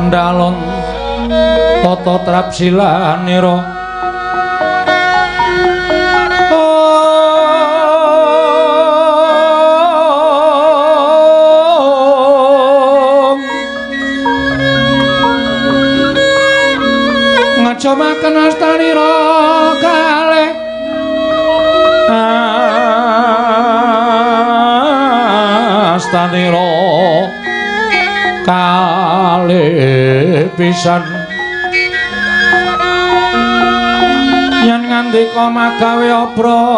mendalon tata trapsilanira ngacomaken astanira kalih astanira kalih pisan yen ngandika magawe apranta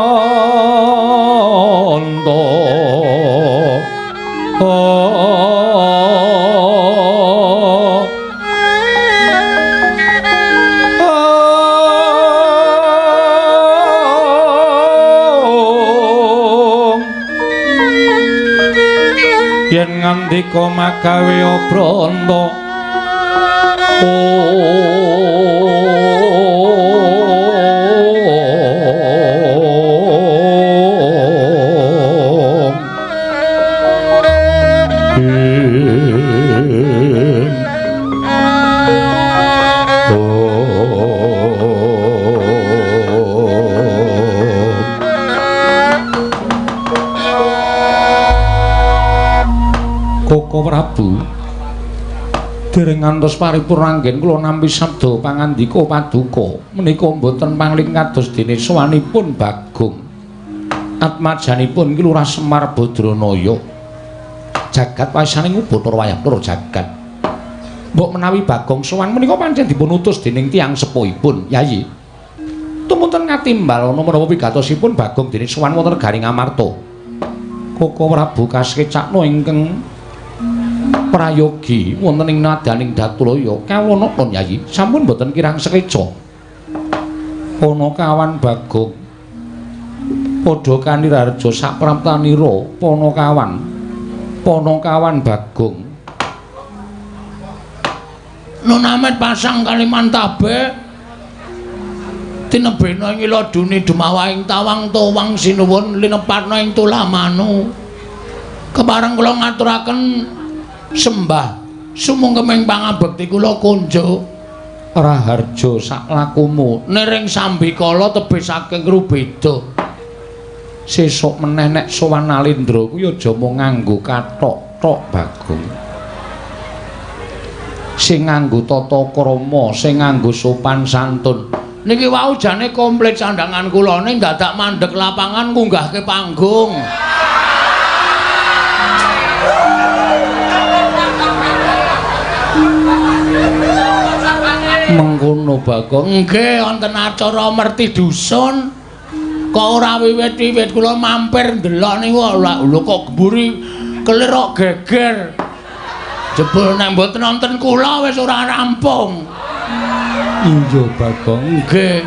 yen ngandika magawe apranta Dereng ngantos paripurna anggen kula nampi sabda pangandika paduka menika mboten pangling kados dene sowanipun Bagong atmajanipun ki Lurah Semar Badranaya jagat wasaning Bathara wayah para jagat mbok menawi Bagong sowan menika pancen dipun utus dening tiyang sepuhipun Yayi tumunten ngatimbal ana menawa wigatosipun Bagong dene sowan wonten Garing Amarta Koko Prabu Kasekecakna ingkang prayogi wonten ing nadaning Datulaya kawula napa Yayi sampun boten kirang sekeca ana kawan Bagong padha kanirarja sapraptanira panakawan Bagong Nunamet pasang Kalimantabe tinebena ing iladune dumawahing tawang towang sinuwun linepatna ing Tulamanu kepareng kula ngaturaken sembah sumungkeming pangabekti kula kunjuk Raharja saklakumu niring sambikala tebih saking rubeda sesuk meneh nek sowan Alendra kuwi aja mung nganggo kathok tok Bagong sing nganggo tata krama sing nganggo sopan santun niki wau jane komplit sandangan kula ning dadak mandheg lapangan ngunggahke panggung mengkono Bagong nggih wonten acara merti dusun kok ora wiwit-wiwit kula mampir ndelok niku lho kok geburi kelir kok geger jebul nek mboten wonten kula wis ora rampung iya Bagong nggih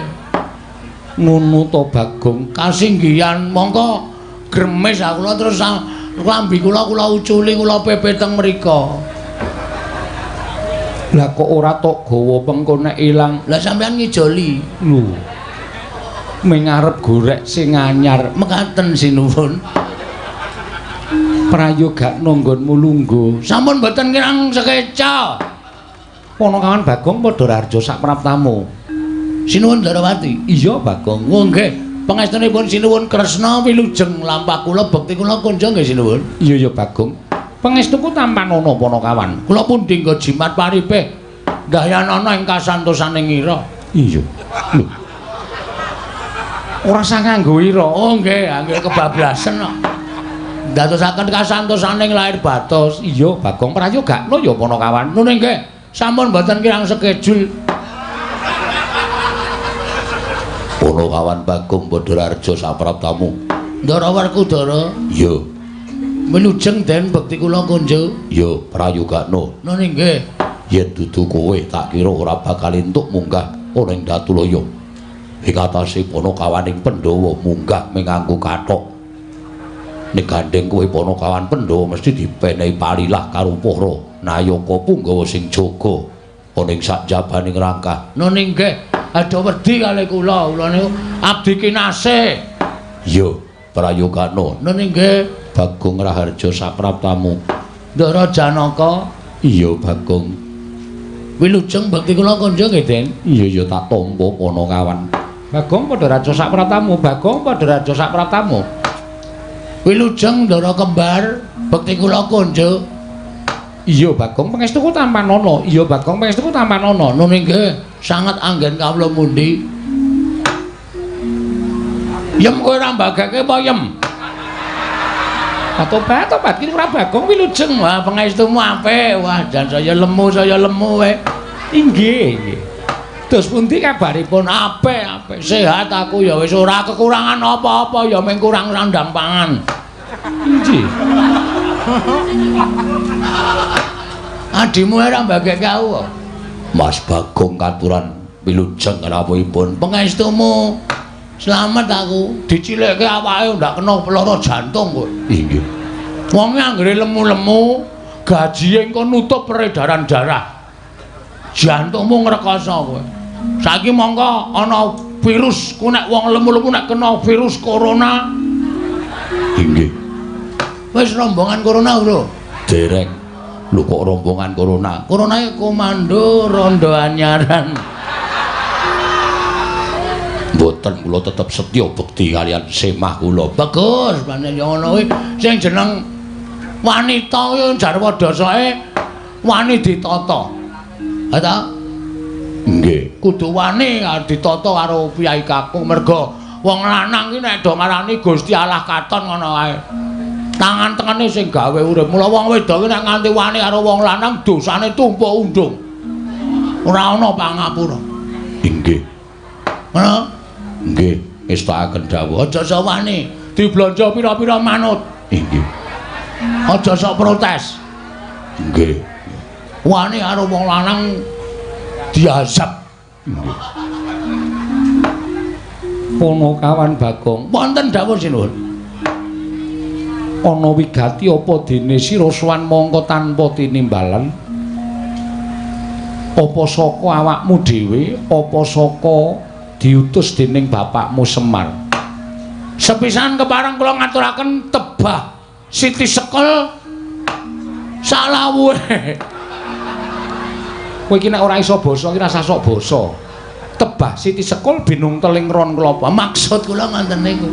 ngono to Bagong kasinggihan mongko gremes kula terus klambi kula uculi kula pepe teng mriko lah kok ora tok gawa pengko nek ilang lah sampean ngijoli lho mengarep gorek sing anyar mekaten sinuwun prayoga nanggonmu lungguh sampun mboten kirang sekeca panakawan Bagong padha rarja sapraptamu sinuwun Darawati iya Bagong nggih pangestunipun sinuwun Kresna wilujeng lampah kula bekti kula kunjung nggih sinuwun iya Bagong pangestuku tampan ana panakawan kula pundi nggo jimat paripeh ndahyanana ing kasantosaning ira iya lho ora sang nganggo ira oh nggih nggih kebablasen kok ndadosaken kasantosaning lair batos iya Bagong prayogakna ya panakawan nuning nggih sampun mboten kirang skedul Panakawan Bagong Badararja sapraptamu Ndara Werkudara iya wilujeng den bekti kula kunjuk iya prayogakna nuning nggih yen dudu kowe tak kira ora bakal entuk munggah ana ing Datulaya ing atase Panakawaning Pandhawa munggah menganggo kathok nek gandeng kowe Panakawan Pandhawa mesti dipenehi palilah karo para nayaka Punggawa sing jaga ana ing sakjabaning rangkah nuning nggih ada wedi kalih kula niku abdi kinasih iya prayogakna nuning nggih Bagong Raharja sapraptamu Ndara Janaka iya Bagong wilujeng bekti kula kunjung nggih Den iya tak tampa Panakawan Bagong padha raja sapraptamu Bagong padha raja sapraptamu wilujeng Ndara Kembar bekti kula kunjung iya Bagong pangestuku tampan ana iya Bagong pangestuku tampan ana nuning nggih sanget anggen kawula mundi yem kowe ora mbagake apa yem tobat ki ora Bagong wilujeng wah pangestumu apik wah jan saya lemu wae inggih terus pundi kabaripun apik sehat aku ya wis ora kekurangan apa-apa ya mung kurang sandang pangan inggih adimu ora mbagake aku Mas Bagong katuran wilujeng rawuhipun pangestumu selamat aku dicilekke awake ndak kena lara jantung kowe inggih wong anggere lemu-lemu gaji engko nutup peredaran darah jantungmu ngrekoso kowe saiki mongko ana virus ku nek wong lemu-lemu nek kena virus corona inggih wis rombongan corona lho dereng lho kok rombongan corona komando rondo anyaran mboten kula tetep setya bekti kalian semah kula bagus panen yo ngono kuwi sing jeneng wanita kuwi jarwa dasake wani ditata ta nggih kudu wani ditata karo Kyai Kakung merga wong lanang iki nek do ngarani Gusti Allah katon ngono ae tangan tengene sing gawe urip mula wong wedok nek nganti wani karo wong lanang dosane tumpuk undung ora ana pangapura nggih ngono nggih ngestakaken dawuh aja sok wani diblanja pira-pira manut nggih aja sok protes nggih wani karo wong lanang diazab Ponokawan Bagong wonten dawuh sinuwun ana wigati apa dene sira sowan mongko tanpa tinimbalan apa saka awakmu dhewe apa saka diutus dening bapakmu Semar sepisan kepareng kula ngaturaken tebah Siti Sekol salawuhe kowe iki nek ora iso basa iki rasa sok basa tebah Siti Sekol binung teling ron klapa maksud kula ngoten niku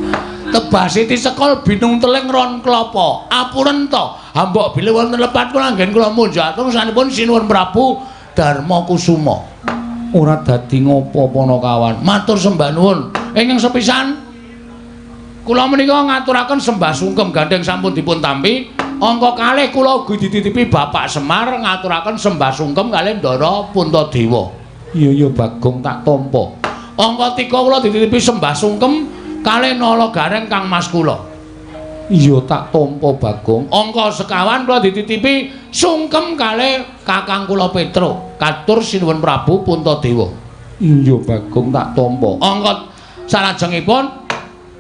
tebah Siti Sekol binung teling ron klapa apuren to hambok bilih wonten lepat kula anggen kula munjuk atur sanipun sinuwun Prabu Darma Kusuma ora dadi ngopo Ponokawan matur sembah nuwun ingkang sepisan kula menika ngaturaken sembah sungkem gandeng sampun dipun tampi angka kalih kula ugi dititipi Bapak Semar ngaturaken sembah sungkem kalih Ndara Puntadewa iya Bagong tak tampa angka 3 kula dititipi sembah sungkem kalih Nala Gareng Kang Mas kula iya tak tampa Bagong angka 51 kula dititipi sungkem kalih kakang kula Petro katur sinuwun Prabu Puntadewa iya Bagong tak tampa angka salajengipun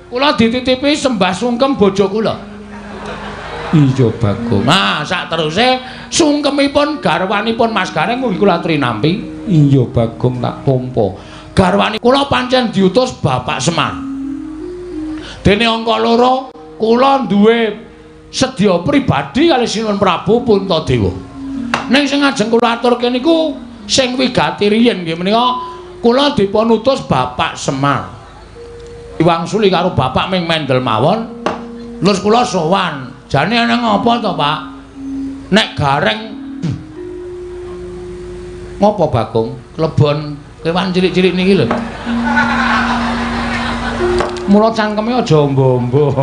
kula dititipi sembah sungkem bojo kula iya Bagong nah sak teruse sungkemipun garwanipun Mas Gareng mugi kula aturi nampi iya Bagong tak tampa garwani kula pancen diutus Bapak Semar dene angka 2 kula duwe sedya pribadi kali sinuwun Prabu Puntadewa ning sing ajeng kula aturke niku sing wigati riyin nggih menika kula dipun utus Bapak Semar diwangsuli karo Bapak Ming Mendel mawon terus kula sowan jane ana ngapa to Pak nek Gareng ngopo Bagong klebon kewan cilik-cilik niki lho mula cangkeme aja ombo-ombo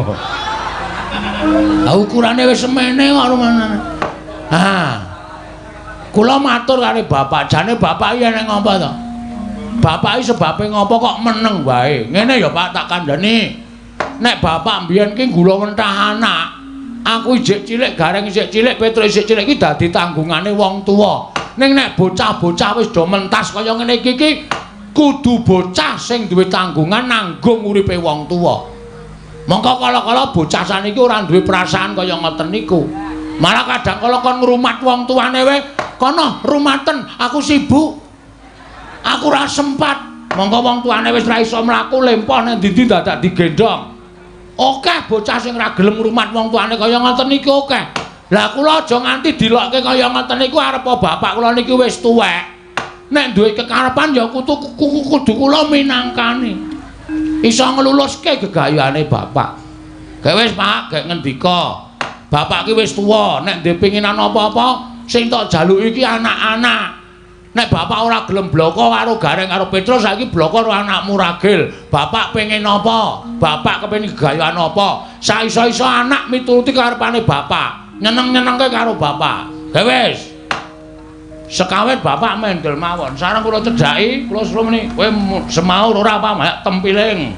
ha ukurane wis semene kok rumane ha kula matur karo bapak jane bapak iki ana ngapa to bapak iki sebabe ngapa kok meneng wae ngene ya Pak tak kandhani nek bapak mbiyen ki gula mentah anak aku isih cilik Gareng isih cilik Petro isih cilik iki dadi tanggungane wong tuwa ning nek bocah-bocah wis do mentas kaya ngene iki kudu bocah sing duwe tanggungan nanggung uripe wong tuwa mongko kala-kala bocah saniki ora duwe perasaan kaya ngoten niku malah kadang kala kon ngrumat wong tuane wae kono rumaten aku sibuk aku ora sempat mongko wong tuane wis ora iso mlaku lempoh nang ndi-ndi dadak digendong akeh bocah sing ora gelem ngrumat wong tuane kaya ngoten niki akeh lah kula aja nganti dilokke kaya ngoten niku arep bapak kula niki wis tuwek nek duwe kekarepan ya kudu kula minangkani iso ngluluske gegayane bapak gek wis Pak gek ngendika bapak ki wis tuwa nek ndek penginan apa-apa sing tok jaluki iki anak-anak nek bapak ora gelem bloko karo Gareng karo Petro saiki bloko karo anakmu Ragil bapak pengen apa bapak kepengin gegayane apa saiso-iso anak mituruti karepane bapak nyeneng-nyenengke karo bapak gek wis sekawit bapak Mendel mawon sareng kula cedhaki kula suruh meni kowe semaur ora apa mak tempiling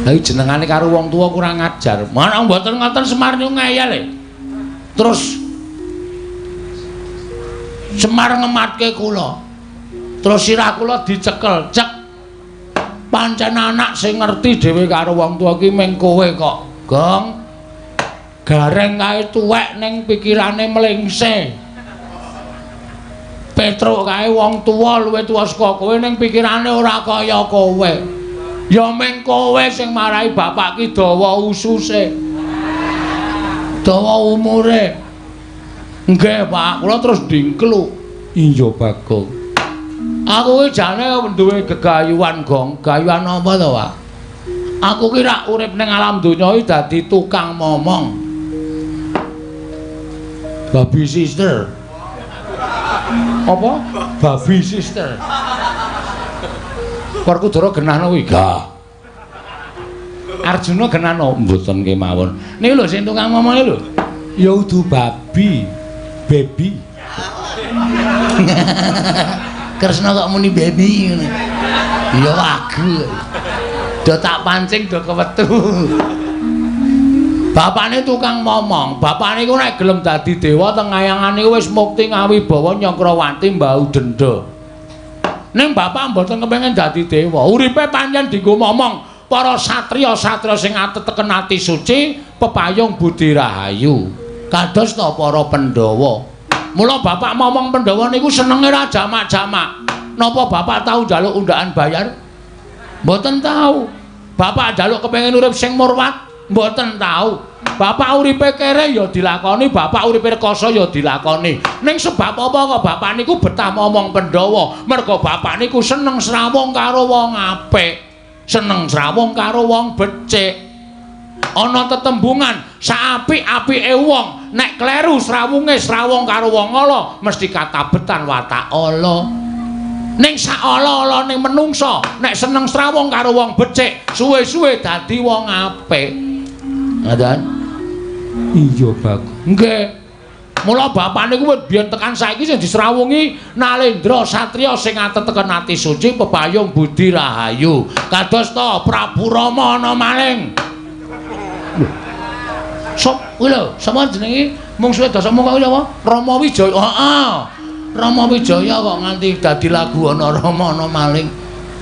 lha jenengane karo wong tuwa kurang ajar mana mboten ngoten Semar niku ngeyel terus Semar ngematke kula terus sirah kula dicekel cek pancen anak sing ngerti dhewe karo wong tuwa ki mung kowe kok Gong Gareng kae tuwek ning pikirane mlengse Petro kae wong tuwa luwih tuwa saka kowe ning pikirane ora kaya kowe ya mung kowe sing marahi bapak ki dawa ususe dawa umure nggih Pak kula terus dingkluk iya Bagong aku ki jane duwe gegayuhan Gong gayuhan apa to Pak aku ki rak urip ning alam donya iki dadi tukang momong baby sister Apa? Babi sister. Werkudara genahno kuwi. Gah. Arjuna genahno Mboten kemawon. niki lho sing tukang ngomongnya lho. Ya udu babi. Baby. Kresna kok muni baby ngene. Ya wagu. Do tak pancing do kewetu. Bapakne tukang momong. Bapakne iku nek gelem dadi dewa teng ngayangan iku wis mukti ngawibawa Nyakrawati mbau denda. Ning bapak mboten kepengin dadi dewa. Uripe pancen dienggo momong. Para satriya-satriya sing ateteken ati suci, pepayung budi rahayu. Kados ta para Pandhawa. Mula bapak momong Pandhawa niku senenge ra jamak-jamak. Napa bapak tahu njaluk undaan bayar? Mboten tahu. Bapak njaluk kepengin urip sing murwat? Mboten tahu. Bapak uripe kere ya dilakoni, bapak uripe rekoso ya dilakoni. Ning sebab apa kok bapak niku betah momong Pandhawa? Mergo bapak niku seneng srawung karo wong apik. Seneng srawung karo wong becik. Ana tetembungan saapik-apike wong nek kleru srawunge srawung karo wong ala mesti katabetan watak ala. Ning sak ala-alane menungsa nek seneng srawung karo wong becik suwe-suwe dadi wong apik. Ngoten? Iya, Bagus. Nggih. Mula bapak niku biyen tekan saiki sing disrawungi Nalendra satriya sing ateteken ati suci pepayung budi rahayu. Kados ta Prabu Rama ana maling. Sop kuwi lho, sapa jenenge mungsuhe Dasamuka kuwi apa? Rama Wijaya. Heeh. Rama Wijaya kok nganti dadi lagu ana Rama ana maling.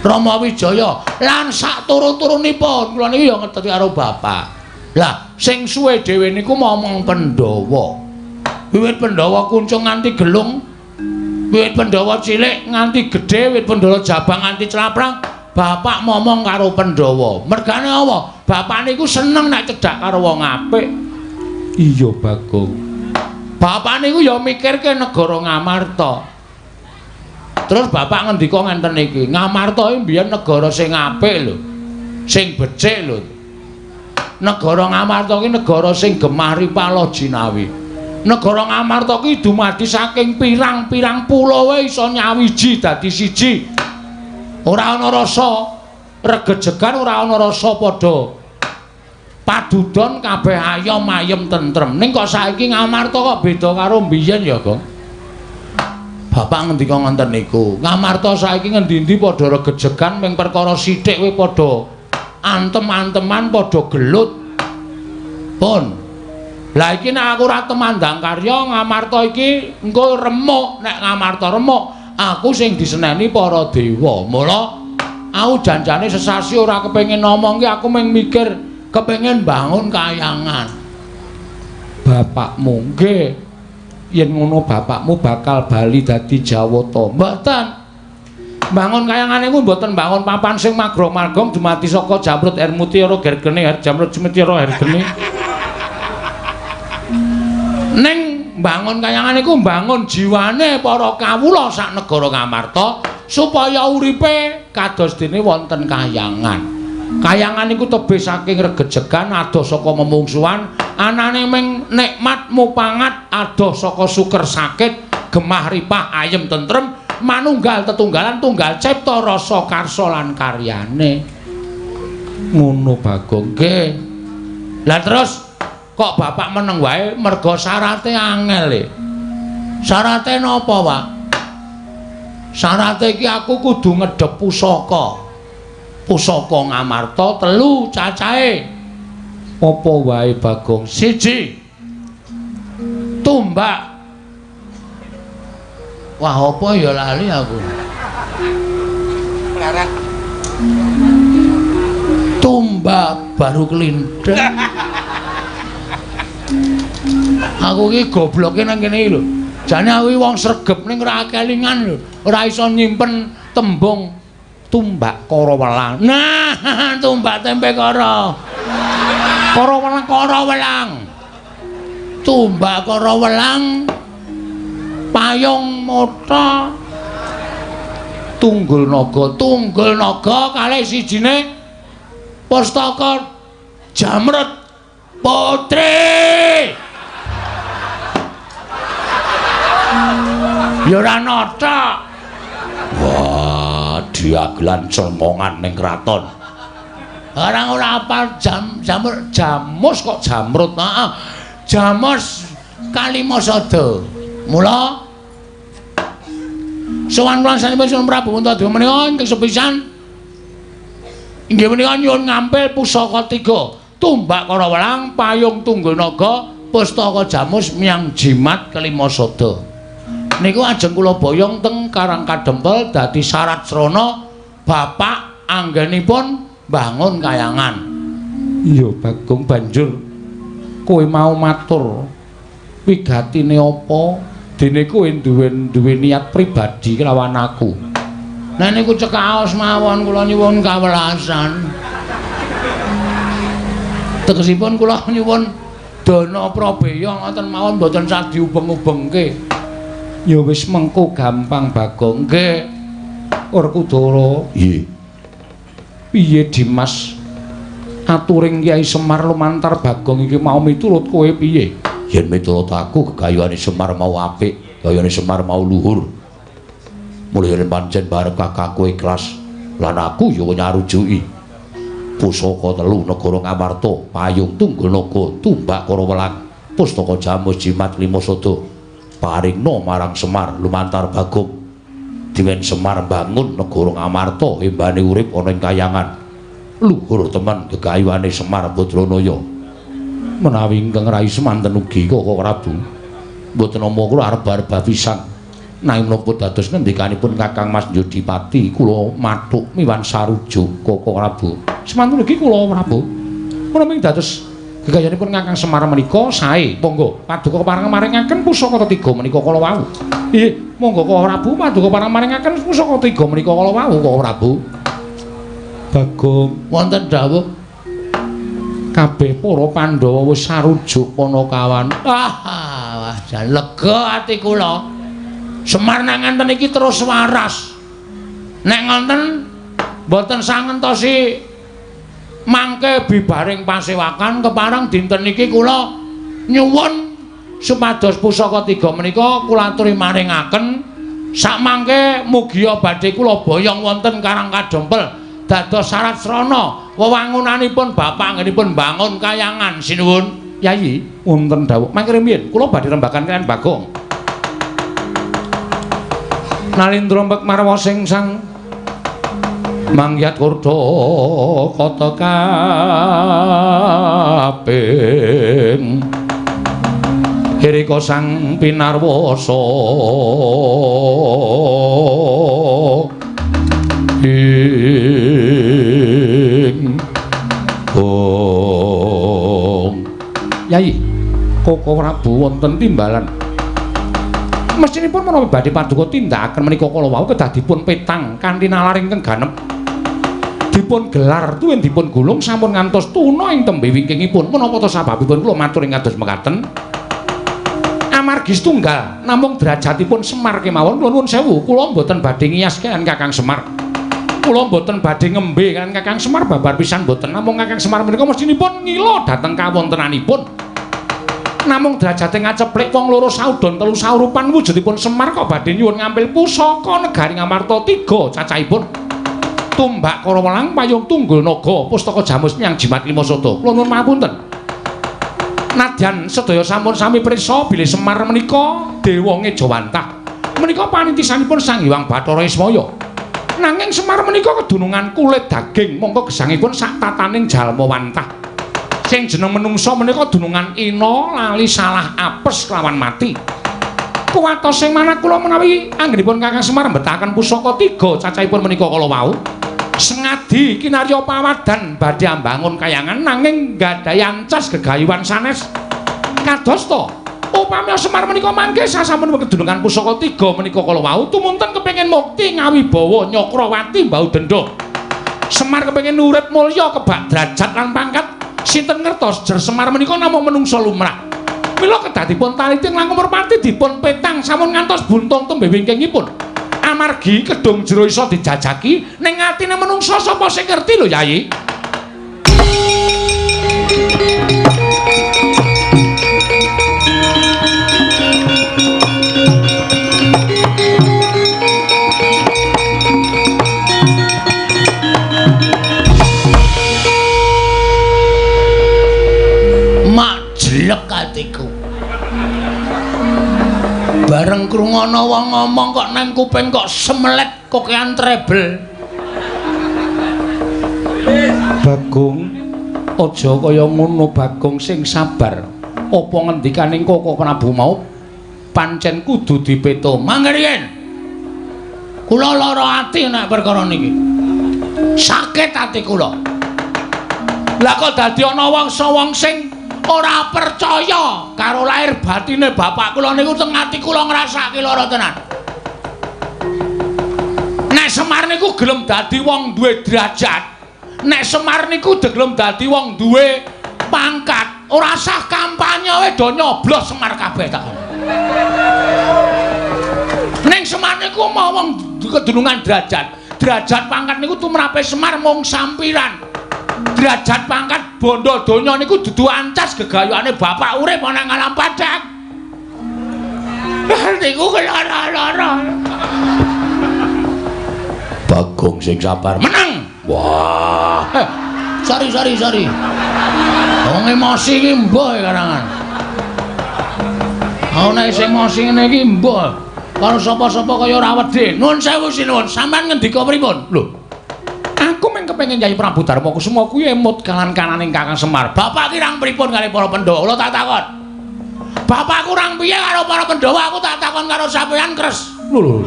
Rama Wijaya lan sak turu-turunipun kula niki ya ngerti karo bapak. Lah sing suwe dhewe niku momong Pandhawa. Wiwit Pandhawa kuncung nganti gelung, wiwit Pandhawa cilik nganti gedhe, wiwit Pandhawa jabang nganti celaprang, bapak momong karo Pandhawa. Mergane apa? Bapak niku seneng nek cedhak karo wong apik. Iya, Bagong. Bapak niku ya mikirke negara Ngamarta. Terus bapak ngendika ngenten iki, Ngamarta iki mbiyen negara sing apik lho. Sing becik lho. Negara Ngamarta iki negara sing gemah ripala jinawi. Negara Ngamarta ki dumadi saking pirang-pirang pulau iso nyawiji dadi siji. Ora ana rasa regejegan, ora ana rasa padha padudon kabeh ayom ayem tentrem. Ning kok saiki Ngamarta kok beda karo mbiyen ya, Gong? Bapak ngendika ngoten niku. Ngamarta saiki ngendi-endi padha regejegan ming perkara sithik kowe padha antem-anteman padha gelut. Pun lah iki nek aku ora temandang karya Ngamarta iki engko remuk. Nek Ngamarta remuk, aku sing diseneni para dewa. Mula aku janjane sesasi ora kepengin ngomong ki, aku mung mikir kepengin bangun kayangan. Bapakmu nggih. Yen ngono bapakmu bakal bali dadi Jawata. Mboten. Bangun kayangane kuwi mboten bangun papan sing magrong-margong dumadi saka Jamrut Hermutiara Gergene, Jamrut Mutiara Hergene. Ning bangun kayangan iku bangun jiwane para kawula sak negara Ngamarta supaya uripe kados dene wonten kayangan. Kayangan iku tebih saking regejegan adoh saka memungsuhan, anane ming nikmat mupangat adoh saka suker sakit, gemah ripah ayem tentrem, manunggal tetunggalan tunggal cipta rasa karsa lan karyane. Ngono Bagong. Nggih. Lah terus kok bapak meneng wae merga syarate angel e. Syarate napa, Pak? Syarate iki aku kudu ngedhep pusaka. Pusaka Ngamarta 3 cacahe. Apa wae, Bagong? 1. Tumbak. Wah, apa ya lali aku. Melarat. Tumbak baru kelindeng. Aku iki gobloke nang kene iki lho. Jane aku iki wong sregep ning ora kelingan lho. Ora iso nyimpen tembung tumbak kara welang. Nah, tumbak tempe kara. Kara welang, kara welang. Tumbak kara welang. Payung mota. Tunggul naga kalih sijine Pustaka Jamrut Putri. Ya ora nata. Wah, diagelan celmongan ning kraton. Orang ora apal jamus kok jamrut. Heeh. Jamus Kalimasada. Mula sowan kula sanipun Prabu Untadima menika ingkang sepisan inggih menika nyuwun ngampil pusaka 3, tumbak kara welang, payung tunggul naga, pustaka jamus miyang jimat Kalimasada. Niku ajeng kula boyong teng Karang Kadempel dadi syarat srana bapak anggenipun bangun kayangan. Iya Bagong, banjur kowe mau matur wigatine apa dene kowe duwe niat pribadi kelawan aku. Nah niku cekaos mawon kula nyuwun kawelasan. Tegesipun kula nyuwun dana prabeya ngoten mawon mboten saged diubeng-ubengke. Ya wis mengko gampang Bagong. Nggih. Werkudara. Nggih. Piye Dimas? Aturing Kyai Semar lumantar Bagong iki mau miturut kowe piye? Yen miturut aku gegayuhane Semar mau apik, gayane Semar mau luhur. Mulih yen pancen bareng kakangku ikhlas lan aku ya nyarujuki. Pusaka 3 negara Ngamarta, payung tunggul naga, tumbak kara welang, pustaka jamus jimat Kalimasada. Paringna marang Semar lumantar Bagong. Diwen Semar bangun negara Ngamarta embane urip ana ing kayangan. Luhur temen gegayuhane Semar Badranaya. Menawi ingkang rai semanten ugi Koko Prabu mboten nampa kula arep-arep pisan nanging menapa dados ngendikanipun Kakang Mas Yudipati kula mathuk miwan sarujuk Koko Prabu semanten ugi kula Prabu menawi dados gegayanipun Kakang Semar menika sae monggo paduka pareng-maringaken pusaka 3 menika kala wau nggih monggo Koko Prabu paduka pareng-maringaken pusaka 3 menika kala wau Koko Prabu Bagong Wonten dawuh kabeh para Pandhawa wis sarujuk Panakawan. Wah, jan lega ati kula. Semar nang ngenten iki terus waras. Nek ngonten mboten sangentosi mangke bibaring pasewakan kepareng dinten iki kula nyuwun supados pusaka 3 menika kula aturi maringaken sakmangke mugi badhe kula boyong wonten Karang Kadempel dados syarat srana wewangunanipun bapak anggenipun bangun kayangan sinuwun. Yayi wonten dawuh mangke riyen kula badhe rembakan kaliyan Bagong. Nalindra mbek marwa sing sang mangyat kurda kata kaping hirika sang pinarwasa Yayi, Koko Prabu wonten timbalan. Mestinipun menawi badhe paduka tindakaken menika kala wau kedah dipun petang kanthi nalar ingkang ganep. Dipun gelar tuwin dipun gulung sampun ngantos tuna ing tembe wingkingipun. Menapa ta sababipun kula matur ing kados mekaten? Amargi setunggal namung derajatipun Semar kemawon kula nuwun sewu kula mboten badhe ngiyas kan Kakang Semar. Kula mboten badhe ngembe kan Kakang Semar babar pisan mboten namung Kakang Semar menika mestinipun ngila dhateng kawontenanipun. Namung derajate ngaceplik wong loro saudon telu saurupan wujudipun Semar kok badhe nyuwun ngampil pusaka negari Ngamarta 3 cacahipun. Tumbak kara welang, payung tunggul naga, pustaka jamus nyang jimat Kalimasada. Kula nuwun mapunten. Nadyan sedaya sampun sami prisa bilih Semar menika dewa Ngejawantah. Menika panintisanipun Sang Hyang Bathara Ismaya. Nanging Semar menika kedunungan kulit daging, mongko gesangipun sak tataning jalma wantah. Sing jeneng menungsa menika dunungan ina lali salah apes kelawan mati. Kuwatos sing manah kula menawi anggenipun Kakang Semar mbetahaken pusaka 3 cacahipun menika kala wau. Sengadi kinarya pawadan badhe ambangun kayangan nanging gadhahi ancas gegayuhan sanes. Kados to, upami Semar menika mangke sasampun kedunungan pusaka 3 menika kala wau tumunten kepengin mukti ngawibawa Nyakrawati Mbau Denda. Semar kepengin urip mulya kebak derajat lan pangkat. Sinten ngertos jer Semar menika namung menungsa lumrah. Mila kedah dipun taliti langkung merpati dipun petang sampun ngantos buntung tembe wingkingipun. Amargi kedung jero isa dijajaki ning atine menungsa sapa sing ngerti lho Yayi. krungono wong ngomong kok nang kuping kok semelet kokean treble. Bagong, aja kaya ngono Bagong sing sabar. Apa ngendikaning Koko Prabu mau pancen kudu dipeto. Mangke riyen kula lara ati nek perkara niki. Sakit ati kula. Lah kok dadi ana wong sing ora percaya karo lahir batine bapak kula niku teng ati kula ngrasake lara tenan. Nek Semar niku gelem dadi wong duwe derajat, nek Semar niku gelem dadi wong duwe pangkat, ora sah kampanye wae do nyoblos Semar kabeh tak. Ning Semar niku mau wong kedunungan derajat. Derajat pangkat niku tumrape Semar mung sampiran. Derajat pangkat bondo donya niku dudu ancas gegayane bapak urip ana ngalam padang. Niku kelara-lara. Bagong sing sabar Menang. Wah. Sorry. Wong emosi iki mbah karangan. Ana sing emosi ngene iki mbah. Karo sapa-sapa kaya ora wedi. Nuwun sewu sinuwun, sampean ngendika pripun? Lho. Aku mung kepengin Nyai Prabu Darma Kusuma kuwi emut kanan-kananing Kakang Semar. Bapak ki rang pripun kali para Pandhawa? Kula tak takon. Bapak kurang piye karo para Pandhawa? Aku tak takon karo sampeyan kres. Lho.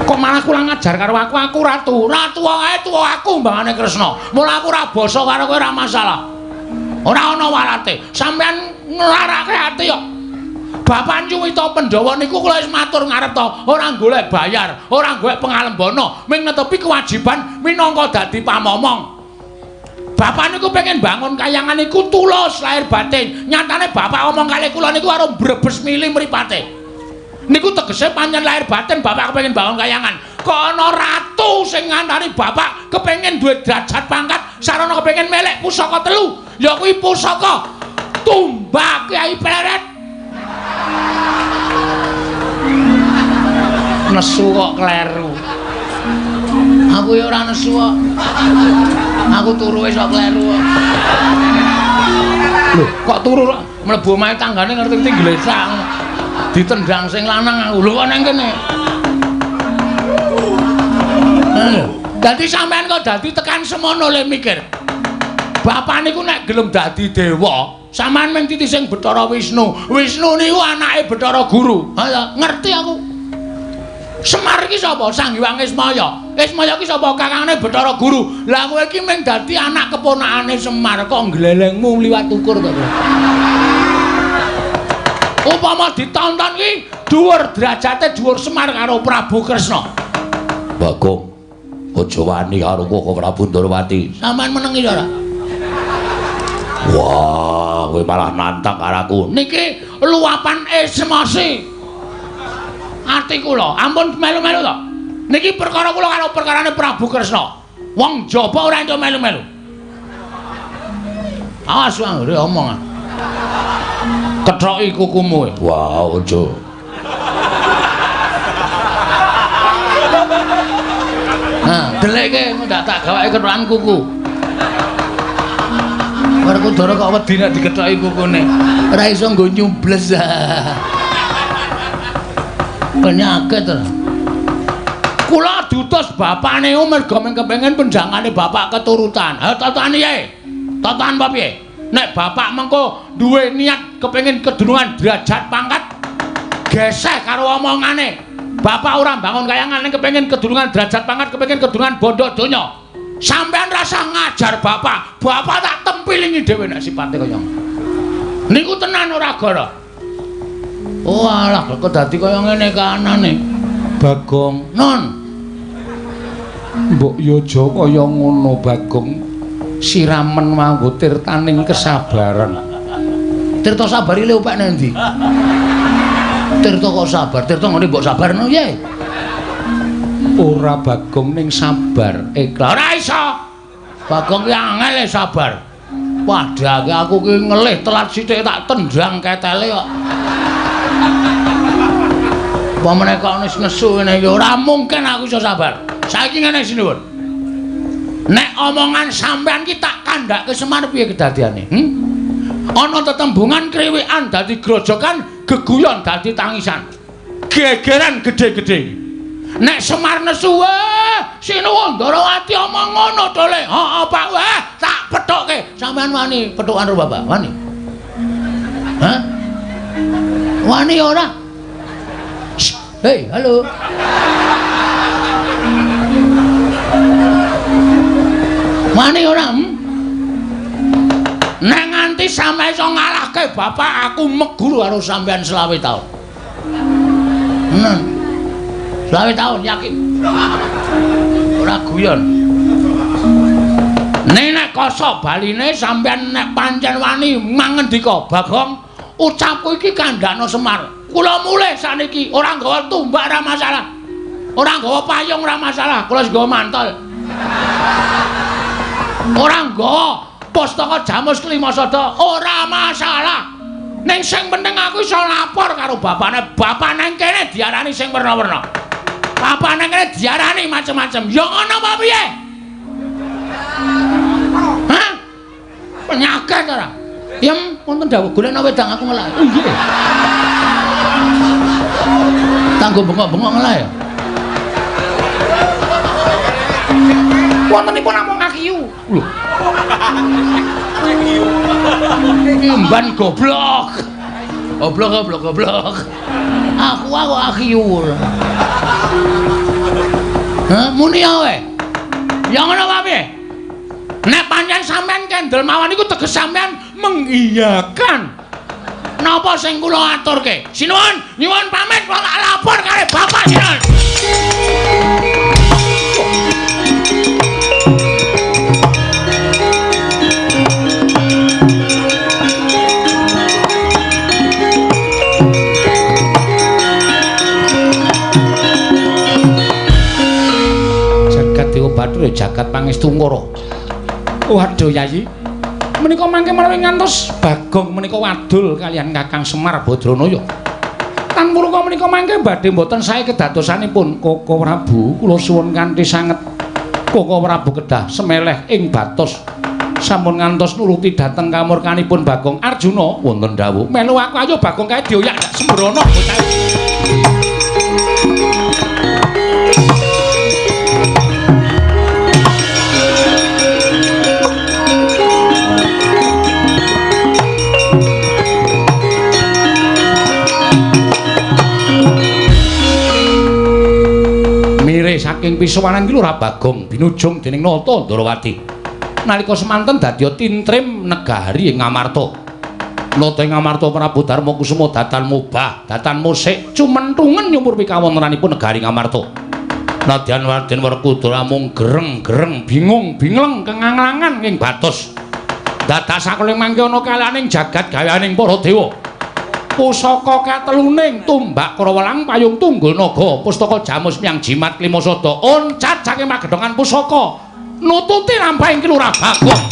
Kok malah kurang ajar karo aku ratu. Ratu wae tuwa aku mbangane Kresna. Mula aku ora basa karo kowe ora masalah. Ora ana walate. Sampeyan nglarake ati kok. Bapak Nyuwita Pandhawa niku kula wis matur ngarep to, ora golek bayar, ora golek pangalembana, ming netepi kewajiban minangka dadi pamomong. Bapak niku pengen bangun kayangan niku tulus lahir batin. Nyatane bapak omong kali kula niku karo brebes mili mripate. Niku tegese pancen lahir batin bapak kepengin bangun kayangan. Kok ana ratu sing ngandani bapak kepengin duwe derajat pangkat, sarana kepengin melek pusaka 3. Ya kuwi pusaka Tumbak Kyai Pleret. Nesu kok kleru. Aku ya ora nesu kok. Aku turu wis kok kleru kok. Lho, kok turu mlebu omahe tanggane ngerti-ngerti glesang. Ditendang sing lanang aku. Lho kok nang kene. Dadi sampean kok dadi tekan semono le mikir. Bapak niku nek gelem dadi dewa, sampean mung titising Bathara Wisnu. Wisnu niku anake Bathara Guru. Ha ngerti aku. Semar iki sapa? Sang Hyang Ismaya. Ismaya iki sapa? Kakangne Bathara Guru. Lah kowe iki mung dadi anak keponakane Semar kok glelengmu liwat ukur to. Upama ditonton iki dhuwur derajate dhuwur Semar karo Prabu Kresna. Bagong, aja wani karo Koko Prabu Ndorowati. Sampeyan menengi ora? Wah, kowe malah nantang karo aku. Niki luapan emosi. Ati kula, ampun melu-melu to. Niki perkara kula karo perkarane Prabu Kresna. Wong jaba ora entuk melu-melu. Awas wae omong. Kethoki kukumu. Wah, aja. Nah, deleke ndak tak gawake kethokan kuku. Werkudara kok wedi nek dikethoki kukune. Ora iso nggo nyubles. Penyakit to. Kula dutus bapakne merga mung kepengin penjangane bapak keturutan. Ha tatane yae. Tatan apa piye? Nek bapak mengko duwe niat kepengin kedunungan derajat pangkat geseh karo omongane. Bapak ora bangun kayangan ning kepengin kedunungan derajat pangkat, kepengin kedunungan bondo donya. Sampeyan rasa ngajar bapak. Bapak tak tempilingi dhewe nek sipate kaya ngono. Niku tenan ora gara. Oh alah kok dadi kaya ngene kanane. Bagong, Non. mbok yo aja kaya ngono Bagong. Siramen manggo tirtaning kesabaran. Tirta sabar iki opek nang ndi? Tirta kok sabar? Tirta ngene mbok sabarno piye? Ora Bagong ning sabar, ikhlas. Ora iso. Bagong ki angel sabar. Padahal aku ki ngelih telat sithik tak tendang ketele kok. Pamane kok wis nesu ngene iki ora mungkin aku iso sabar. Saiki ngene sinuwun. Nek omongan sampean ki tak kandhake Semar piye kedadiane? Ana tetembungan kriwikan dadi grojokan geguyon dadi tangisan. Gegeran gedhe-gedhe. Nek Semar nesu Sinuwun Ndarawati omong ngono to Le. Heeh, Pak. Wah, tak pethokke. Sampeyan wani pethokan karo Bapak? Wani. Hah? Wani ora? Hei, halo. Wani ora? Nek nganti sampe iso ngalahke bapak aku meguru karo sampean 20 taun. 20 taun yakin. Ora guyon. Nek koso baline sampean nek pancen wani mangendika, Bagong, ucapku iki kandhakno Semar. Kula mulih saniki ora nggawa tumbak ora masalah. Ora nggawa payung ora masalah, kula nggawa mantel. Ora nggawa pustaka Jamus Klimasada ora masalah. Ning sing penting aku iso lapor karo bapane. Bapak nang kene diarani sing werna-werna. Bapak nang kene diarani macem-macem. Ya ngono apa piye? Hah? Penyakit ora? Yem wonten dawuh golekno wedang aku ngelak. Oh nggih. Tanggo bengok-bengok ngelak ya. Wontenipun namung akiyu. Lho. Mban goblok. Goblok. Aku akiyu. Hah, muni ae. Ya ngono wae. Nek pancen sampean kendel mawon iku teges sampean mengiyakan. Napa sing kula aturke? Sinuwun, nyuwun pamit kula tak lapor kare Bapak Sinuwun. Bathara jagat pangestu ngoro. Waduh Yayi. Menika mangke menawi ngantos Bagong menika wadul kalian Kakang Semar Badranaya. Tan muluka menika mangke badhe mboten sae kedadosanipun Koko Prabu. Kula suwun kanthi sanget Koko Prabu kedah semeleh ing batos. Sampun ngantos nuruti dhateng kamurkanipun Bagong Arjuna wonten dawuh. Melu aku ayo Bagong kae dioyak dak sembrono bocah. Saking pisuwanan iki lho Bagong binujung dening Nata Ndarawati. Nalika semanten dadi tintrim negari ing Ngamarta. Nata ing Ngamarta Prabu Darmakusuma datan mubah, datan musik cumenthungen nyumur pikawontenanipun negari Ngamarta. Nadyan Raden Werkudara mung gereng-gereng bingung-bingleng kenganglangan ing batos. Dados sakeling mangke ana kalaning jagat gaweaning para dewa. Pusaka kateluning tumbak Krawelang payung tunggul naga pustaka Jamus Myang Jimat Klimasada oncat saking magedhongan pusaka nututi lampahing Kilurah Bagong.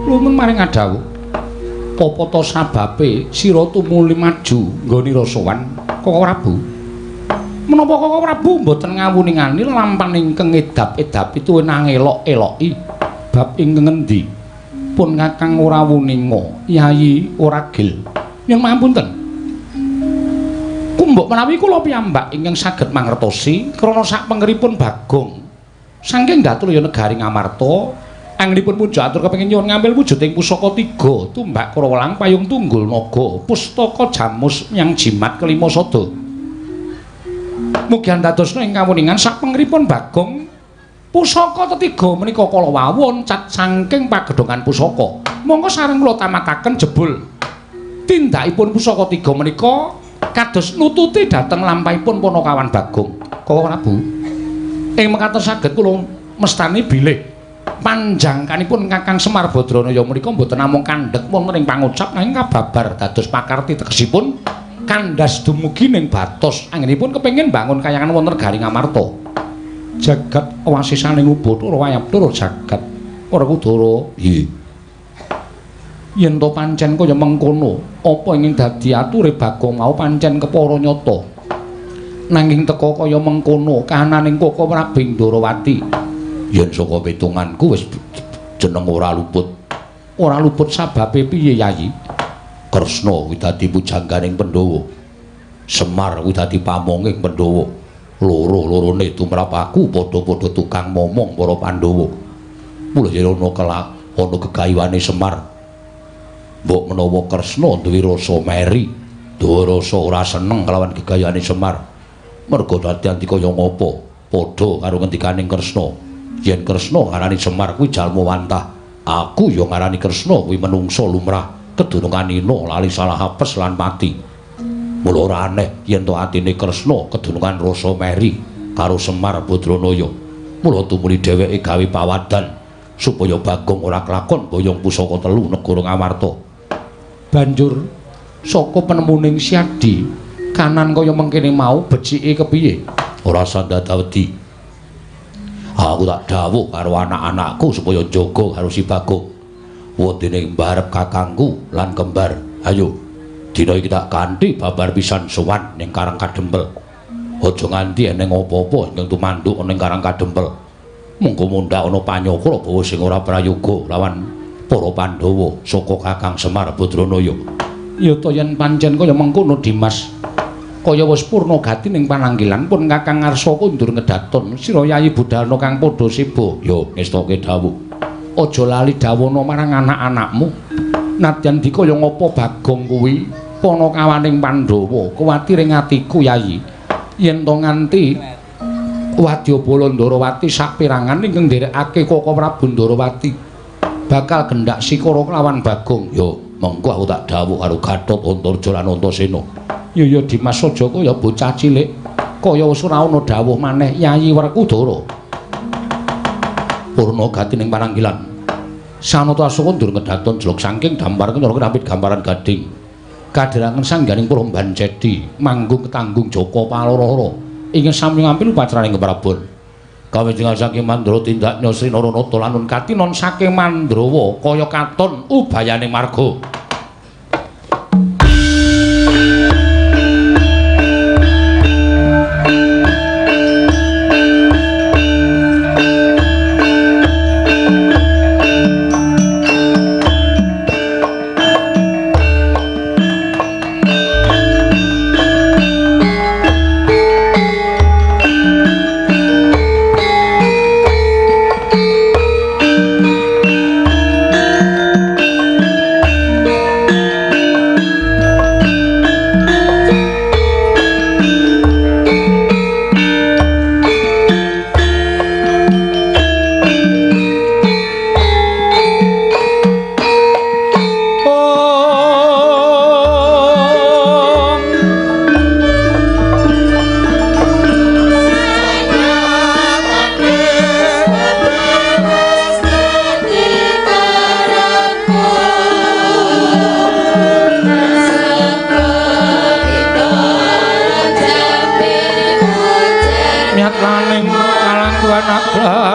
lumen maring adawu. Apa ta sababe sira tumuli maju nggone sowan Koko Prabu? Menapa Koko Prabu mboten ngawuni-ngani lampan ingkang edap-edap itu nang elok-eloki bab ingkang ngendi pun Kakang ora wuninga Yayi ora gil. Yen mapunten. Kumbok menawi kula piyambak ingkang saged mangertosi krana sapengeripun Bagong saking Datulaya negari Ngamarta anggenipun puja atur kepengin nyuwun ngambil wujuding pusaka 3 tumbak Krawelang payung tunggul naga pustaka jamus yang jimat kelima sada. Mugi andadosna ing kawuningan sapengeripun Bagong pusaka ketiga menika kala wawon cat saking pagedhongan pusaka. Monggo sareng kula tamataken jebul tindakipun pusaka 3 menika kados nututi dhateng lampahipun Panakawan Bagong. Koko Prabu ing mekaten saged kula mestani bilih panjangkanipun Kakang Semar Badranaya menika mboten namung kandhek wonten ing pangucap nanging kababar dados pakarti tegesipun kandhas dumugi ning batos anggenipun kepengin bangun kayangan wonten negari Ngamarta. Jagat wasisaning Ubathara wayaptura jagat ora kudara. Nggih. Yen to pancen kaya mengkono, apa ingin dadi ature Bagong mau pancen kepara nyata. Nanging teka kaya mengkono kahananing Koko Prabu Ndarawati. Yen saka pitunganku wis jeneng ora luput. Ora luput sababe piye Yayi? Kresna kuwi dadi pujangganing Pandhawa. Semar kuwi dadi pamonging Pandhawa. Loro-lorone tumrap aku padha-padha tukang momong para Pandhawa. Mula yen ana gegayuhane Semar. Mbok menawa Kresna duwe rasa meri, duwe rasa ora seneng kelawan gegayuhane Semar. Merga dadi kaya ngopo? Padha karo ngendikaning Kresna. Yen Kresna ngarani Semar kuwi jalma wantah, aku ya ngarani Kresna kuwi menungsa lumrah, kedunungan ina lali salah apes lan mati. Mula ora aneh yen to atine Kresna kedunungan rasa meri karo Semar Badranaya. Mula tumuli dheweke gawe pawadan supaya Bagong ora kelakon boyong pusaka 3 negara Ngamarta. Banjur saka penemuning Siadi kanan kaya mengkene mau becike kepiye? Ora sandadawedi. Aku tak dawuh karo anak-anakku supaya jaga karo si Bagong. Wondene mbarep kakangku lan kembar. Ayo, dina iki tak kanthi babar pisan sowan ning Karang Kadempel. Aja nganti eneng apa-apa ingkang tumanduk ning Karang Kadempel. Mengko mundhak ana panyokra bawa sing ora prayoga lawan para Pandhawa saka Kakang Semar Badranaya. Ya to yen pancen kaya mengkono Dimas. Kaya wis purna gati ning pananggilan pun Kakang ngarsa kundur ngedaton sira Yayi Budalna kang padha siba. Ya ngestoke dawuh. Aja lali dawana marang anak-anakmu. Nadyan dikaya ngapa Bagong kuwi panakawaning Pandhawa. Kuwatir ing atiku Yayi. Yen to nganti Wadyabala Ndarawati saperangan ingkang nderekake Koko Prabu Ndarawati bakal gendak sikara kelawan Bagong. Ya mengko aku tak dawuh karo Gatot Antarja lan Antasena. Ya Dimas aja kaya bocah cilik. Kaya wis ora ana dawuh maneh Yayi Werkudara. Purna gati ning pananggilan. Sanata asuka ndur ngedaton jeluk saking dampar kena kerampit gambaran gading. Kadherangan sangganing Promban Cedi manggung ketanggung Jaka Paloro ingin sami ngampil upacarane keprabon. Kawijinan saking Mandrawa tindak Nyosri Naranata lan nun katinon saking Mandrawa kaya katon ubayane marga.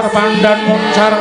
Pandan muncar